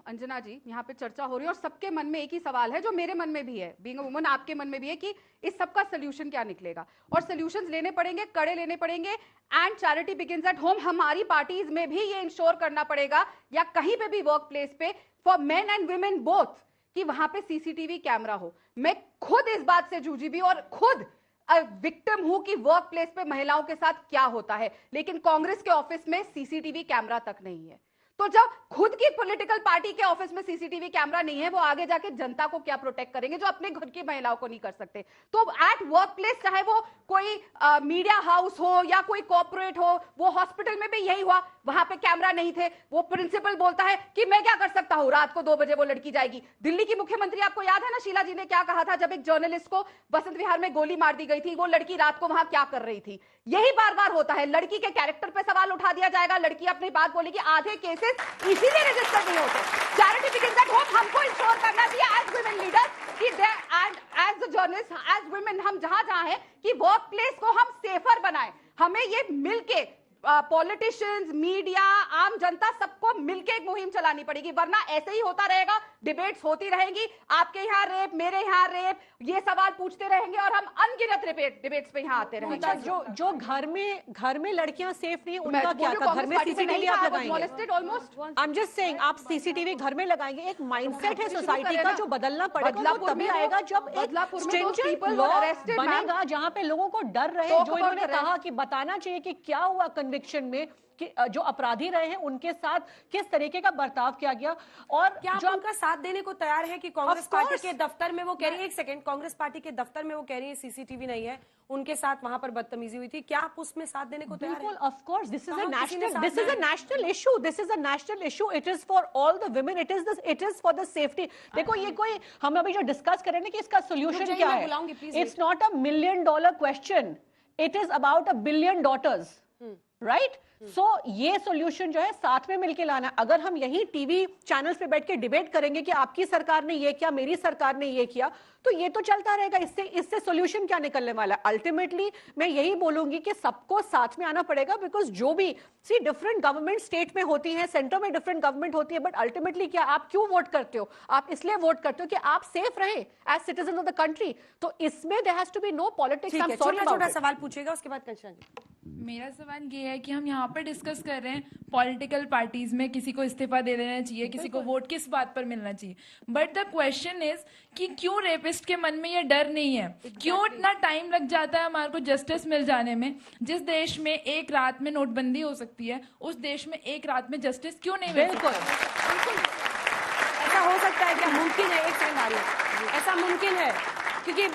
अंजना जी, यहाँ पे चर्चा हो रही है और सबके मन में एक ही सवाल है जो मेरे मन में भी है, बीइंग अ वुमन आपके मन में भी है, कि इस सब का सोल्यूशन क्या निकलेगा। और सोल्यूशंस लेने पड़ेंगे, कड़े लेने पड़ेंगे, and charity begins at home. हमारी पार्टीज में भी ये इंश्योर करना पड़ेगा, या कहीं पे भी वर्क प्लेस पे, for main and women both, कि वहां पे सीसीटीवी कैमरा हो। मैं खुद इस बात से जूझी भी और खुद विक्टिम हूं कि वर्क प्लेस पे महिलाओं के साथ क्या होता है, लेकिन कांग्रेस के ऑफिस में सीसीटीवी कैमरा तक नहीं है। तो जब खुद की पॉलिटिकल पार्टी के ऑफिस में सीसीटीवी कैमरा नहीं है, वो आगे जाके जनता को क्या प्रोटेक्ट करेंगे जो अपने घर की महिलाओं को नहीं कर सकते। तो एट वर्क प्लेस, चाहे वो कोई मीडिया हाउस हो या कोई कॉर्पोरेट हो, वो हॉस्पिटल में भी यही हुआ, वहां पे कैमरा नहीं थे। वो प्रिंसिपल बोलता है कि मैं क्या कर सकता हूं, रात को 2 बजे वो लड़की जाएगी। दिल्ली की मुख्यमंत्री, आपको याद है ना शीला जी ने क्या कहा था जब एक जर्नलिस्ट को बसंत विहार में गोली मार दी गई थी, वो लड़की रात को वहां क्या कर रही थी। यही बार बार होता है, लड़की के कैरेक्टर पे सवाल उठा दिया जाएगा, लड़की अपनी बात बोलेगी, आधे केसेस इसीलिए रजिस्टर नहीं होते। चैरिटी बिगिंस एट होम हमको इंश्योर करना चाहिए एज वुमेन लीडर कि as the journalist, as women, हम जहां हैं कि वर्क प्लेस को हम सेफर बनाएं। हमें ये मिलके पॉलिटिशियंस, मीडिया, आम जनता, सबको मिलके एक मुहिम चलानी पड़ेगी, वरना ऐसे ही होता रहेगा, डिबेट्स होती रहेंगी, आपके यहाँ रेप, मेरे यहाँ रेप, ये सवाल पूछते रहेंगे और हम अनगिनत डिबेट्स पे यहाँ आते रहेंगे। अच्छा, जो घर में लड़कियां सेफ नहीं, उनका क्या था? घर में सीसीटीवी आप लगाएंगे? आई एम जस्ट सेइंग, आप सीसीटीवी घर में लगाएंगे। एक माइंडसेट है सोसाइटी का जो बदलना पड़ेगा, वो तभी आएगा जब एक स्ट्रिंजेंट लॉ बनेगा जहां पे लोगों को डर रहे। जो इन्होंने कहा कि बताना चाहिए कि क्या हुआ कन्विक्शन में, कि जो अपराधी रहे हैं उनके साथ किस तरीके का बर्ताव किया गया, और क्या आप उनका साथ देने को तैयार है कि कांग्रेस पार्टी के दफ्तर में वो कह रही है, एक सेकंड, कांग्रेस पार्टी के दफ्तर में वो कह रही है सीसीटीवी नहीं है, उनके साथ वहां पर बदतमीजी हुई थी, क्या आप उसमें साथ देने को तैयार हैं? बिल्कुल, of course, this is a national issue, this is a national issue, it is for all the women, it is for the safety. देखो, ये कोई हम अभी जो डिस्कस कर रहे हैं कि इसका सोल्यूशन क्या है, it's not $1 million question, it is about 1 billion daughters, right? So ये सॉल्यूशन जो है साथ में मिलकर लाना। अगर हम यही टीवी चैनल्स पे बैठ के डिबेट करेंगे कि आपकी सरकार ने ये किया, मेरी सरकार ने ये किया, तो ये तो चलता रहेगा। इससे सॉल्यूशन क्या निकलने वाला है? अल्टीमेटली मैं यही बोलूंगी कि सबको साथ में आना पड़ेगा, बिकॉज जो भी डिफरेंट गवर्नमेंट स्टेट में होती है, सेंटर में डिफरेंट गवर्नमेंट होती है, बट अल्टीमेटली क्या, आप क्यों वोट करते हो? आप इसलिए वोट करते हो कि आप सेफ रहे as citizen of the country. तो इसमें there has to be no politics. छोटा सवाल पूछेगा, उसके बाद कंचना जी। मेरा सवाल ये है कि हम यहाँ पर डिस्कस कर रहे हैं पॉलिटिकल पार्टीज में किसी को इस्तीफा दे देना चाहिए, किसी को वोट किस बात पर मिलना चाहिए, बट द क्वेश्चन इज कि क्यों रेपिस्ट के मन में ये डर नहीं है? क्यों इतना टाइम लग जाता है हमारे को जस्टिस मिल जाने में? जिस देश में एक रात में नोटबंदी हो सकती है, उस देश में एक रात में जस्टिस क्यों नहीं मिल सकता? ऐसा हो सकता है क्या? मुमकिन है? एक सेकंड आ रही है, ऐसा मुमकिन है? क्योंकि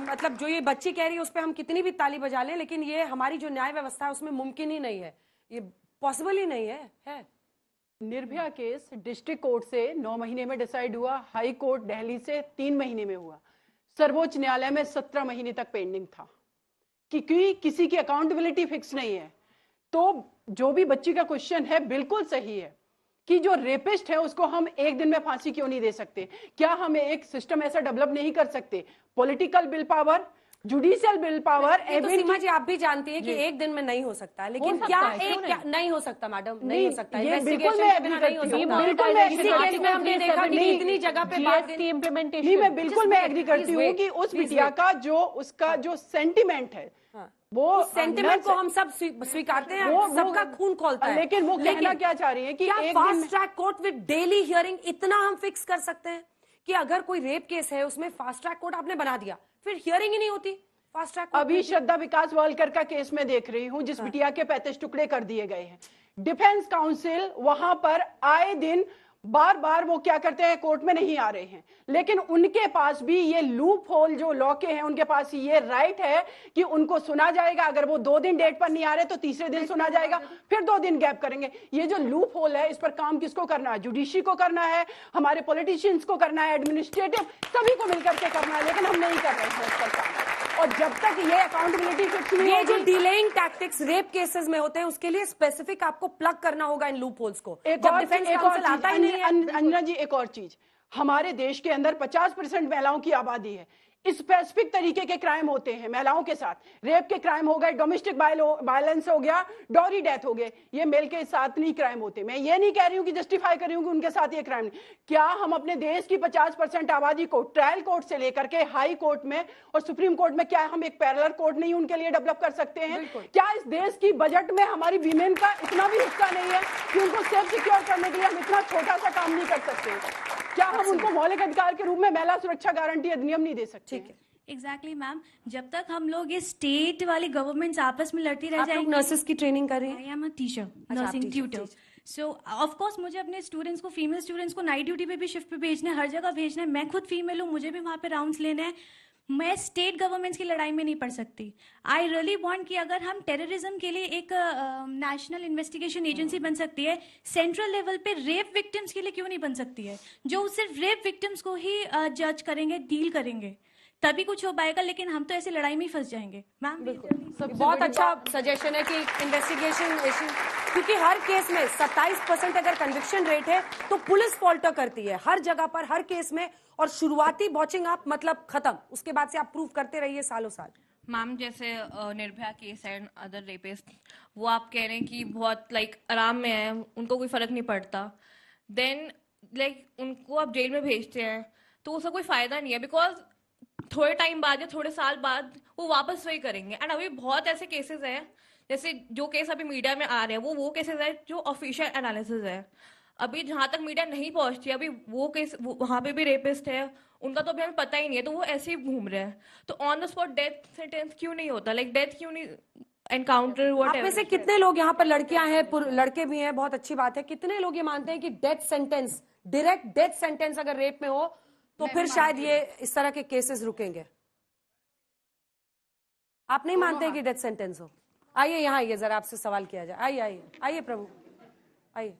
मतलब जो ये बच्ची कह रही है उस पर हम कितनी भी ताली बजा लें, लेकिन ये हमारी जो न्याय व्यवस्था है उसमें मुमकिन ही नहीं है, ये पॉसिबल ही नहीं है। निर्भया केस डिस्ट्रिक्ट कोर्ट से 9 महीने में डिसाइड हुआ, हाई कोर्ट दिल्ली से 3 महीने में हुआ, सर्वोच्च न्यायालय में 17 महीने तक पेंडिंग था, क्योंकि किसी की अकाउंटेबिलिटी फिक्स नहीं है। तो जो भी बच्ची का क्वेश्चन है बिल्कुल सही है कि जो रेपिस्ट है उसको हम एक दिन में फांसी क्यों नहीं दे सकते? क्या हम एक सिस्टम ऐसा डेवलप नहीं कर सकते? Political will power, judicial will power. तो सीमा जी, आप भी जानती हैं कि एक दिन में नहीं हो सकता, लेकिन क्या नहीं हो सकता मैडम? नहीं हो सकता, इन्वेस्टिगेशन के बिना नहीं हो सकता। बिल्कुल, इसी केस में हमने देखा कि इतनी जगह पे जीएसटी इम्प्लीमेंटेशन, मैं बिल्कुल मैं एग्री करती हूँ कि उस बिटिया का उसका जो सेंटिमेंट है, वो सेंटिमेंट को हम सब स्वीकारते हैं, सबका खून खोलता है, लेकिन वो कहना क्या चाह रही है कि fast track court with daily hearing, इतना हम फिक्स कर सकते हैं कि अगर कोई रेप केस है उसमें फास्ट ट्रैक कोर्ट आपने बना दिया, फिर हियरिंग ही नहीं होती फास्ट ट्रैक। अभी श्रद्धा विकास वालकर का केस में देख रही हूँ, जिस बिटिया के 35 टुकड़े कर दिए गए हैं। डिफेंस काउंसिल वहां पर आए दिन बार बार वो क्या करते हैं, कोर्ट में नहीं आ रहे हैं, लेकिन उनके पास भी ये लूप होल जो लॉ के हैं, उनके पास ये राइट है कि उनको सुना जाएगा। अगर वो 2 दिन डेट पर नहीं आ रहे तो तीसरे दिन सुना जाएगा, फिर 2 दिन गैप करेंगे। ये जो लूप होल है, इस पर काम किसको करना है? जुडिशरी को करना है, हमारे पॉलिटिशियंस को करना है, एडमिनिस्ट्रेटिव सभी को मिलकर के करना है, लेकिन हम नहीं कर रहे हैं इस पर काम। और जब तक ये अकाउंटेबिलिटी फिक्स नहीं, ये जो डिलेइंग टैक्टिक्स रेप केसेस में होते हैं उसके लिए स्पेसिफिक आपको प्लग करना होगा इन लूप होल्स को। जब डिफेंस काउंसिल आता ही नहीं है। अंजना जी, एक और चीज, हमारे देश के अंदर 50% महिलाओं की आबादी है। स्पेसिफिक तरीके के क्राइम होते हैं महिलाओं के साथ, रेप के क्राइम हो गए, डोमेस्टिक वायलेंस हो गया, डॉरी डेथ हो गए, ये मेल के साथ नहीं क्राइम होते। मैं ये नहीं कह रही हूँ कि जस्टिफाई कर रही हूँ कि उनके साथ ये क्राइम नहीं। क्या हम अपने देश की 50% आबादी को ट्रायल कोर्ट से लेकर के हाई कोर्ट में और सुप्रीम कोर्ट में, क्या हम एक पैरेलल कोर्ट नहीं उनके लिए डेवलप कर सकते हैं? क्या इस देश की बजट में हमारी वीमेन का इतना भी हिस्सा नहीं है कि उनको सेफ सिक्योर करने के लिए हम इतना छोटा सा काम नहीं कर सकते? क्या हम उनको मौलिक अधिकार के रूप में महिला सुरक्षा गारंटी अधिनियम नहीं दे सकते? ठीक है, एग्जैक्टली मैम, जब तक हम लोग ये स्टेट वाली गवर्नमेंट्स आपस में लड़ती रह जाएंगी। नर्सेस की ट्रेनिंग कर रही हैं? I am a teacher, nursing tutor. So of course मुझे अपने स्टूडेंट्स को, फीमेल स्टूडेंट्स को नाइट ड्यूटी पे भी, शिफ्ट पे भेजना है, हर जगह भेजना है। मैं खुद फीमेल हूँ, मुझे भी वहाँ पे राउंड्स लेने हैं। मैं स्टेट गवर्नमेंट्स की लड़ाई में नहीं पड़ सकती। आई रियली वांट कि अगर हम टेररिज्म के लिए एक नेशनल इन्वेस्टिगेशन एजेंसी बन सकती है, सेंट्रल लेवल पे रेप विक्टिम्स के लिए क्यों नहीं बन सकती है, जो सिर्फ रेप विक्टिम्स को ही जज करेंगे, डील करेंगे, तभी कुछ हो पाएगा। लेकिन हम तो ऐसी लड़ाई में ही फंस जाएंगे। मैम बहुत अच्छा सजेशन है कि इन्वेस्टिगेशन, क्योंकि हर केस में 27% अगर कन्विक्शन रेट है तो पुलिस फॉल्टर करती है हर जगह पर, हर केस में। और शुरुआती बॉचिंग आप मतलब खत्म, उसके बाद से आप प्रूव करते रहिए सालों साल। मैम जैसे Nirbhaya case and other rapist, वो आप कह रहे हैं कि बहुत आराम में है, उनको कोई फर्क नहीं पड़ता, देन उनको आप जेल में भेजते हैं तो उसका कोई फायदा नहीं है, बिकॉज थोड़े टाइम बाद या थोड़े साल बाद वो वापस वही करेंगे। एंड अभी बहुत ऐसे केसेस हैं, जैसे जो केस अभी मीडिया में आ रहे हैं वो केसेस है जो ऑफिशियल एनालिसिस है। अभी जहां तक मीडिया नहीं पहुंचती, अभी वो केस वहां पे भी रेपिस्ट है, उनका तो अभी हमें पता ही नहीं है, तो वो ऐसे ही घूम रहे हैं। तो on the spot death sentence क्यों नहीं होता, डेथ क्यों नहीं एनकाउंटर? आप में से कितने लोग यहाँ पर, लड़कियां हैं, लड़के भी हैं, बहुत अच्छी बात है, कितने लोग ये मानते हैं कि death sentence, direct death sentence अगर रेप में हो तो फिर शायद ये इस तरह के केसेस रुकेंगे? आप नहीं मानते कि डेथ सेंटेंस हो? आइए यहाँ आइए, जरा आपसे सवाल किया जाए। आइए आइए आइए प्रभु, आइए।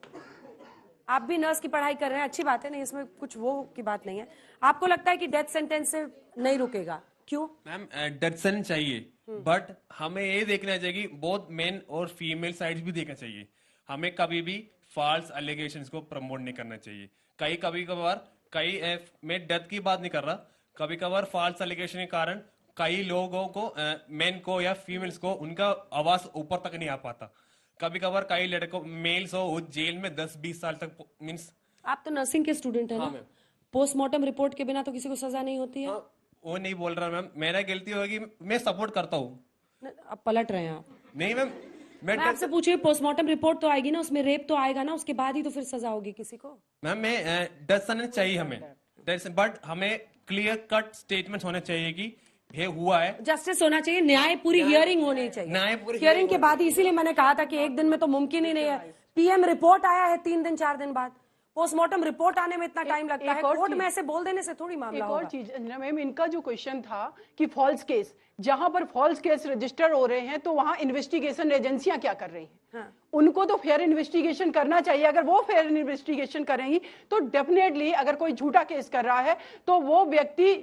आप भी नर्स की पढ़ाई कर रहे हैं, अच्छी बात है, नहीं इसमें कुछ वो की बात नहीं है। आपको लगता है कि डेथ सेंटेंस से नहीं रुकेगा, क्यों? मैम डेथ सेंटेंस चाहिए, बट हमें ये देखना चाहिए कि बोथ मेन और फीमेल साइड भी देखना चाहिए। हमें कभी भी फॉल्स एलिगेशंस को प्रमोट नहीं करना चाहिए। कभी कभार मैं डेथ की बात नहीं कर रहा, कभी कभार फॉल्स एलिगेशन के कारण कई लोगों को, मेन को या फीमेल्स को, उनका आवाज ऊपर तक नहीं आ पाता। कभी कभार कई लड़कों, मेल्स हो जेल में 10-20 साल तक, मीन्स। आप तो नर्सिंग के स्टूडेंट है ना? पोस्टमार्टम रिपोर्ट के बिना तो किसी को सजा नहीं होती है। वो नहीं बोल रहा मैम, मेरा गलती होगी, मैं सपोर्ट करता हूँ। अब पलट रहे हैं आप। नहीं मैम, मैं आपसे पूछिए, पोस्टमार्टम रिपोर्ट तो आएगी ना, उसमें रेप तो आएगा ना, उसके बाद ही तो फिर सजा होगी किसी को। मैम मैं डेथ सेंटेंस चाहिए हमें, बट हमें क्लियर कट स्टेटमेंट होने चाहिए कि ये हुआ है, जस्टिस होना चाहिए, न्याय पूरी हियरिंग होनी चाहिए। न्याय पूरी हियरिंग के बाद ही, इसीलिए मैंने कहा था कि एक दिन में तो मुमकिन ही नहीं है। पीएम रिपोर्ट आया है 3 दिन 4 दिन बाद, पोस्टमार्टम रिपोर्ट आने में इतना टाइम लगता है। कोर्ट में ऐसे बोल देने से थोड़ी मामला होगा। एक और चीज अंजना मैम, इनका जो क्वेश्चन था कि फॉल्स केस, जहां पर फॉल्स केस रजिस्टर हो रहे हैं तो वहां इन्वेस्टिगेशन एजेंसियां क्या कर रही हैं? हाँ। उनको तो फेयर इन्वेस्टिगेशन करना चाहिए। अगर वो फेयर इन्वेस्टिगेशन करेंगी तो डेफिनेटली, अगर कोई झूठा केस कर रहा है तो वो व्यक्ति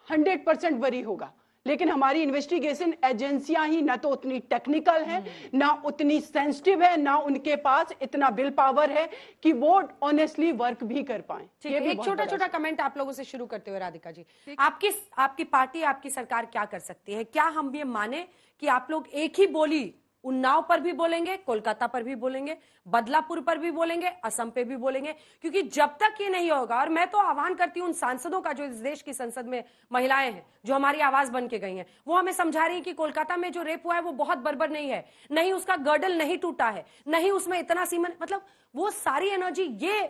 100% बरी होगा। लेकिन हमारी इन्वेस्टिगेशन एजेंसियां ही ना तो उतनी टेक्निकल हैं, ना उतनी सेंसिटिव है, ना उनके पास इतना विल पावर है कि वो ऑनेस्टली वर्क भी कर पाए। एक छोटा छोटा कमेंट आप लोगों से शुरू करते हुए राधिका जी, आपकी पार्टी, आपकी सरकार क्या कर सकती है? क्या हम ये माने कि आप लोग एक ही बोली उन्नाव पर भी बोलेंगे, कोलकाता पर भी बोलेंगे, बदलापुर पर भी बोलेंगे, असम पे भी बोलेंगे? क्योंकि जब तक ये नहीं होगा, और मैं तो आह्वान करती हूँ उन सांसदों का जो इस देश की संसद में महिलाएं हैं, जो हमारी आवाज बन के गई हैं, वो हमें समझा रही है कि कोलकाता में जो रेप हुआ है वो बहुत बर्बर नहीं है, नहीं उसका गर्डल नहीं टूटा है, नहीं उसमें इतना सीमन, मतलब वो सारी एनर्जी ये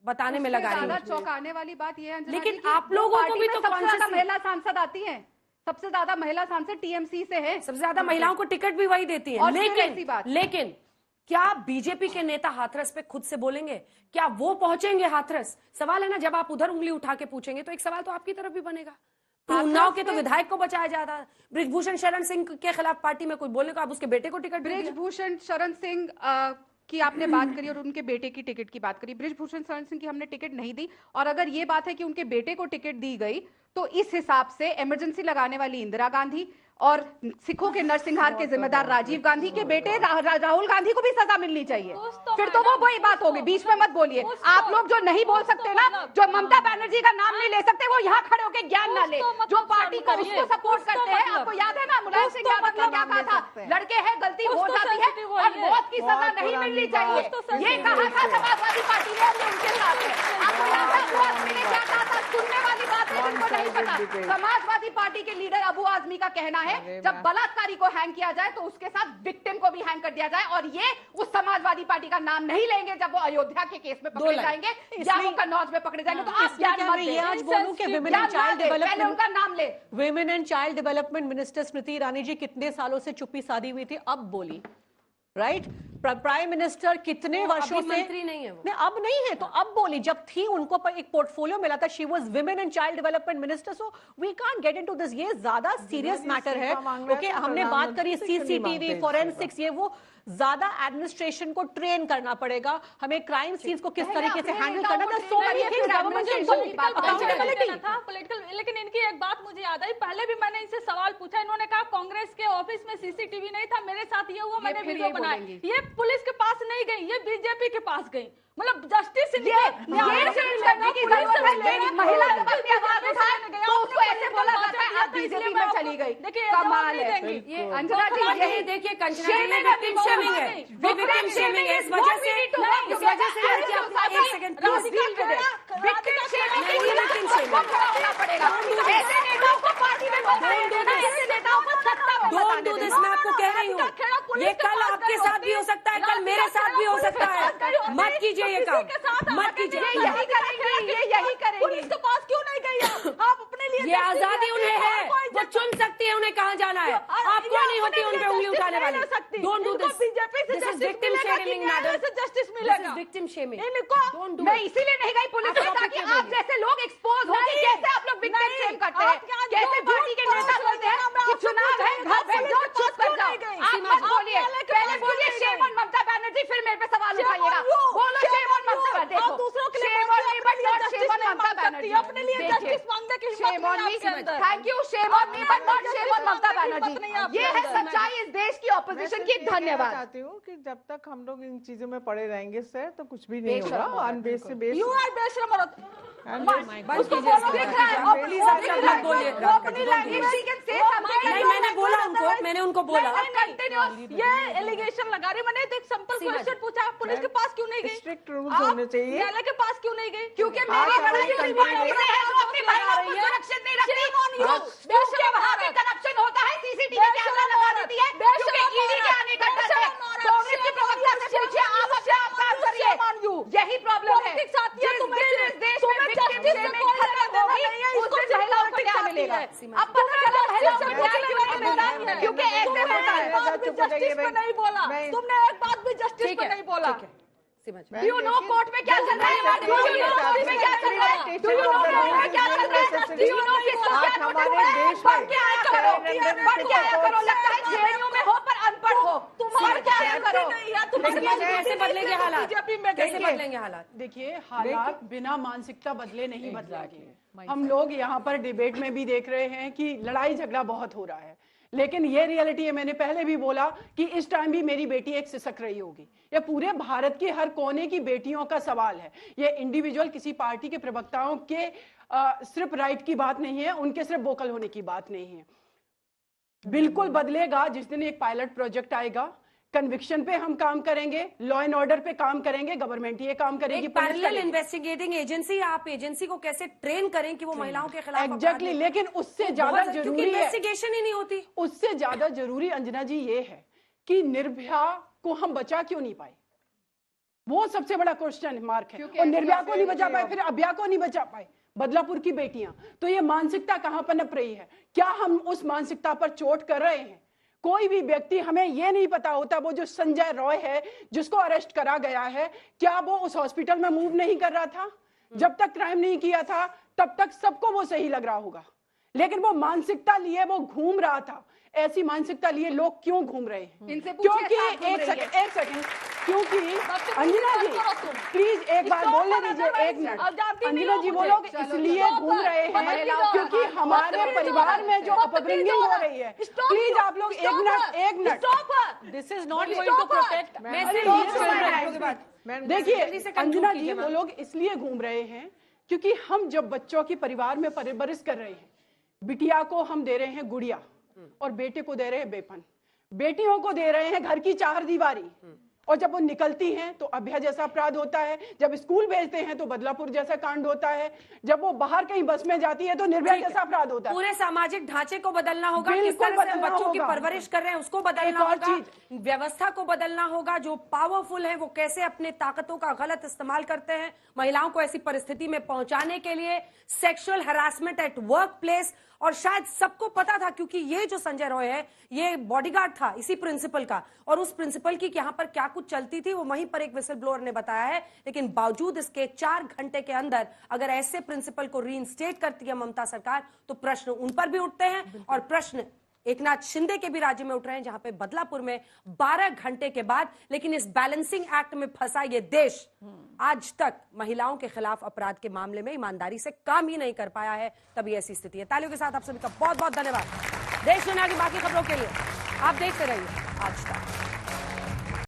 बताने में लगा रही है। चौंकाने वाली बात ये है, लेकिन आप लोगों को भी तो महिला सांसद आती है, सबसे ज्यादा महिला सांसद टीएमसी से है, सबसे ज्यादा महिलाओं को टिकट भी वही देती है। लेकिन क्या बीजेपी के नेता हाथरस पे खुद से बोलेंगे? क्या वो पहुंचेंगे हाथरस? सवाल है ना, जब आप उधर उंगली उठा के पूछेंगे तो एक सवाल तो आपकी तरफ भी बनेगा। तो उन्नाव के तो विधायक को बचाया जाता है, बृजभूषण शरण सिंह के खिलाफ पार्टी में कोई बोलने को, आप उसके बेटे को टिकट, बृजभूषण शरण सिंह की आपने बात करी और उनके बेटे की टिकट की बात करी। बृजभूषण शरण सिंह की हमने टिकट नहीं दी, और अगर ये बात है कि उनके बेटे को टिकट दी गई तो इस हिसाब से इमरजेंसी लगाने वाली इंदिरा गांधी और सिखों के नरसंहार के जिम्मेदार राजीव गांधी के बेटे राहुल गांधी को भी सजा मिलनी चाहिए। फिर तो वो वही बात होगी, बीच में मत बोलिए। आप लोग जो नहीं बोल सकते ना, जो ममता बनर्जी का नाम नहीं ले सकते, वो यहाँ खड़े होकर ज्ञान ना ले। जो पार्टी को उसको सपोर्ट करते हैं, आपको याद है ना मुलायम सिंह यादव ने क्या कहा था, लड़के हैं गलती हो जाती है और मौत की सजा नहीं मिलनी चाहिए, ये कहा था समाजवादी पार्टी ने, उनके साथ है। आपको याद है अबू आजमी ने क्या कहा था? सुनने वाली बात है, जिनको नहीं पता। समाजवादी पार्टी के लीडर अबू आजमी का कहना है जब बलात्कारी को हैंग किया जाए तो उसके साथ विक्टिम को भी हैंग कर दिया जाए, और ये उस समाजवादी पार्टी का नाम नहीं लेंगे जब वो अयोध्या के केस में पकड़े जाएंगे या वो कन्नौज में पकड़े जाएंगे। तो आप ये आज बोलूं कि विमेन एंड चाइल्ड डेवलपमेंट, उनका नाम ले, women and child development minister Smriti Irani ji कितने सालों से चुप्पी साधी हुई थी, अब बोली, राइट? प्राइम मिनिस्टर कितने वर्षों से मंत्री नहीं है वो, नहीं अब नहीं है, तो अब बोली। जब थी उनको पर एक पोर्टफोलियो मिला था, she was women and child development minister, so we can't get into this. ये ज्यादा सीरियस मैटर है। ओके, हमने बात करी सीसीटीवी, फोरेंसिक्स, ये वो ज्यादा एडमिनिस्ट्रेशन को ट्रेन करना पड़ेगा, हमें क्राइम सीन्स को किस तरीके से हैंडल करना है। So many things government can do, accountability था पॉलिटिकल। लेकिन इनकी एक बात मुझे याद आई, पहले भी मैंने इनसे सवाल पूछा, इन्होंने कहा कांग्रेस के ऑफिस में सीसीटीवी नहीं था, मेरे साथ ये हुआ, मैंने वीडियो बनाया। ये पुलिस के पास नहीं गई, ये बीजेपी के पास गई। मतलब जस्टिस महिला जब अपनी आवाज उठाए तो उसको ऐसे बोला जाता है आप बीजेपी में चली गई। देखिए कमाल है ये अंजना जी, यही देखिए कंचना जी में विक्टिम शेमिंग है, विक्टिम शेमिंग है। इस वजह से एक second please deal with it. Victim shaming होना पड़ेगा, ऐसे नेताओं को पार्टी में ऐसे नेताओं को सत्ता में डोंट डू दिस। मैं आपको कह रही हूँ, ये कल आपके साथ भी हो सकता है, कल मेरे साथ भी हो सकता है। मत कीजिए ये काम, मत कीजिए। यही करेंगे, ये यही करेंगे। पुलिस के पास क्यों नहीं गई आप अपने लिए? ये आजादी उन्हें है, वो चुन सकती है उन्हें कहाँ जाना है। आपको नहीं होती उन पे उंगली उठाने वाली। Don't do this. बीजेपी से this is victim shaming madam, justice मिलेगा, विक्टिम शेमिंग। मैं इसीलिए नहीं गई पुलिस में, ताकि आप जैसे लोग एक्सपोज हो कि कैसे आप लोग विक्टिम शेम करते हैं, कैसे पार्टी के नेता बोलते हैं कि चुनाव है, घर पे जाओ, चुप कर जाओ। आप मत बोलिए, पहले बोलिए शेम ऑन ममता बनर्जी, फिर मेरे पे सवाल उठाइएगा। बोलो शेम ऑन ममता, देखो दूसरों के लिए shame on me, but not shame on Mamata Banerjee. अपने लिए जस्टिस मांगने की shame on me, thank you, shame on me, but not shame on Mamata Banerjee. ये है सच्चाई इस देश की ऑपोजिशन की। धन्यवाद। चाहती हूँ कि जब तक हम लोग इन चीजों में पड़े रहेंगे सर तो कुछ भी नहीं होगा। ऑन बेस से बेस यू आर बेशरम औरत। उसको बोलो, प्लीज आप सब मत बोलिए। नहीं, मैंने बोला उनको, मैंने उनको बोला। ये एलिगेशन लगा रही, मैंने एक सिंपल क्वेश्चन पूछा, पुलिस के पास क्यों नहीं गई? स्ट्रिक्ट रूल्स होने चाहिए। न्यायालय के पास क्यों नहीं गई? क्योंकि मेरी सुरक्षित नहीं रखती, करप्शन होता है, सीसीटीवी कैमरा लगा देती है, क्योंकि ईडी के आने का डर है। कांग्रेस की प्रवक्ता से पूछिए, आप अपने आप काम करिए, यही प्रॉब्लम है। जिस देश में जस्टिस में खत्म होगी, उससे महिलाओं को न्याय मिलेगा। अब पता चला महिलाओं को न्याय क्यों नहीं मिलता, क्योंकि ऐसे होता है। जस्टिस पे नहीं बोला तुमने, एक बात भी जस्टिस पे नहीं बोला। Do you know कोर्ट में क्या चल रहा है? Do you know कोर्ट में क्या चल रहा है? Do you know कोर्ट में क्या चल रहा है? Do you know किसको क्या हमारे देश में पढ़ के आया करो, पढ़ के आया करो। लगता है जेएनयू में हो पर अनपढ़ हो, तुम पढ़ के आया करो। कैसे बदलेंगे हालात? कैसे बदलेंगे हालात? देखिए, हालात बिना मानसिकता बदले नहीं बदलेंगे। हम लोग यहाँ पर डिबेट में भी देख रहे हैं कि लड़ाई झगड़ा बहुत हो रहा है, लेकिन ये रियलिटी है, मैंने पहले भी बोला कि इस टाइम भी मेरी बेटी एक सिसक रही होगी। ये पूरे भारत के हर कोने की बेटियों का सवाल है। ये इंडिविजुअल किसी पार्टी के प्रवक्ताओं के सिर्फ राइट की बात नहीं है, उनके सिर्फ वोकल होने की बात नहीं है। बिल्कुल बदलेगा जिस दिन एक पायलट प्रोजेक्ट आएगा, कन्विक्शन पे हम काम करेंगे, लॉ एंड ऑर्डर पे काम करेंगे, गवर्नमेंट ये काम करेगी। पैरेलल इन्वेस्टिगेटिंग एजेंसी, आप एजेंसी को कैसे ट्रेन करें कि वो महिलाओं के खिलाफ एग्जैक्टली, लेकिन उससे ज्यादा जरूरी है, इन्वेस्टिगेशन ही नहीं होती। उससे ज्यादा जरूरी अंजना जी ये है कि निर्भया को हम बचा क्यों नहीं पाए, वो सबसे बड़ा क्वेश्चन मार्क है। और निर्भया को नहीं बचा पाए, फिर अभया को नहीं बचा पाए, बदलापुर की बेटियां। तो ये मानसिकता कहां पनप रही है? क्या हम उस मानसिकता पर चोट कर रहे हैं? कोई भी व्यक्ति, हमें यह नहीं पता होता वो जो संजय रॉय है जिसको अरेस्ट करा गया है, क्या वो उस हॉस्पिटल में मूव नहीं कर रहा था? जब तक क्राइम नहीं किया था तब तक सबको वो सही लग रहा होगा, लेकिन वो मानसिकता लिए वो घूम रहा था। ऐसी मानसिकता लिए लोग क्यों घूम रहे हैं? क्योंकि एक सेकंड क्योंकि अंजना जी प्लीज एक बार बोलने दीजिए, एक मिनट। अंजना जी, वो लोग इसलिए घूम रहे हैं क्योंकि हमारे परिवार में जो अपब्रिंगिंग हो रही है। प्लीज आप लोग एक minute. This is not going to protect. देखिए अंजना जी, वो लोग इसलिए घूम रहे हैं क्योंकि हम जब बच्चों की परिवार में परवरिश कर रहे हैं, बिटिया को हम दे रहे हैं गुड़िया और बेटे को दे रहे हैं बेपन, बेटियों को दे रहे हैं घर की चार दीवारी, और जब वो निकलती हैं तो अभय जैसा अपराध होता है, जब स्कूल भेजते हैं तो बदलापुर जैसा कांड होता है, जब वो बाहर कहीं बस में जाती है तो निर्भया जैसा अपराध होता है। पूरे सामाजिक ढांचे को बदलना होगा, किस तरह से हम बच्चों की परवरिश कर रहे हैं उसको बदलना होगा, व्यवस्था को बदलना होगा। जो पावरफुल है वो कैसे अपने ताकतों का गलत इस्तेमाल करते हैं महिलाओं को ऐसी परिस्थिति में पहुंचाने के लिए। Sexual harassment at work place, और शायद सबको पता था क्योंकि ये जो संजय रॉय है ये बॉडीगार्ड था इसी प्रिंसिपल का, और उस प्रिंसिपल की यहां पर क्या कुछ चलती थी वो वहीं पर एक विसल ब्लोअर ने बताया है। लेकिन बावजूद इसके 4 घंटे के अंदर अगर ऐसे प्रिंसिपल को रीइंस्टेट करती है ममता सरकार तो प्रश्न उन पर भी उठते हैं, और प्रश्न एकनाथ शिंदे के भी राज्य में उठ रहे हैं, जहां पे बदलापुर में 12 घंटे के बाद, लेकिन इस बैलेंसिंग एक्ट में फंसा ये देश आज तक महिलाओं के खिलाफ अपराध के मामले में ईमानदारी से काम ही नहीं कर पाया है। तभी ऐसी स्थिति है। तालियों के साथ आप सभी का बहुत बहुत धन्यवाद। देश दुनिया की बाकी खबरों के लिए आप देखते रहिए आज तक।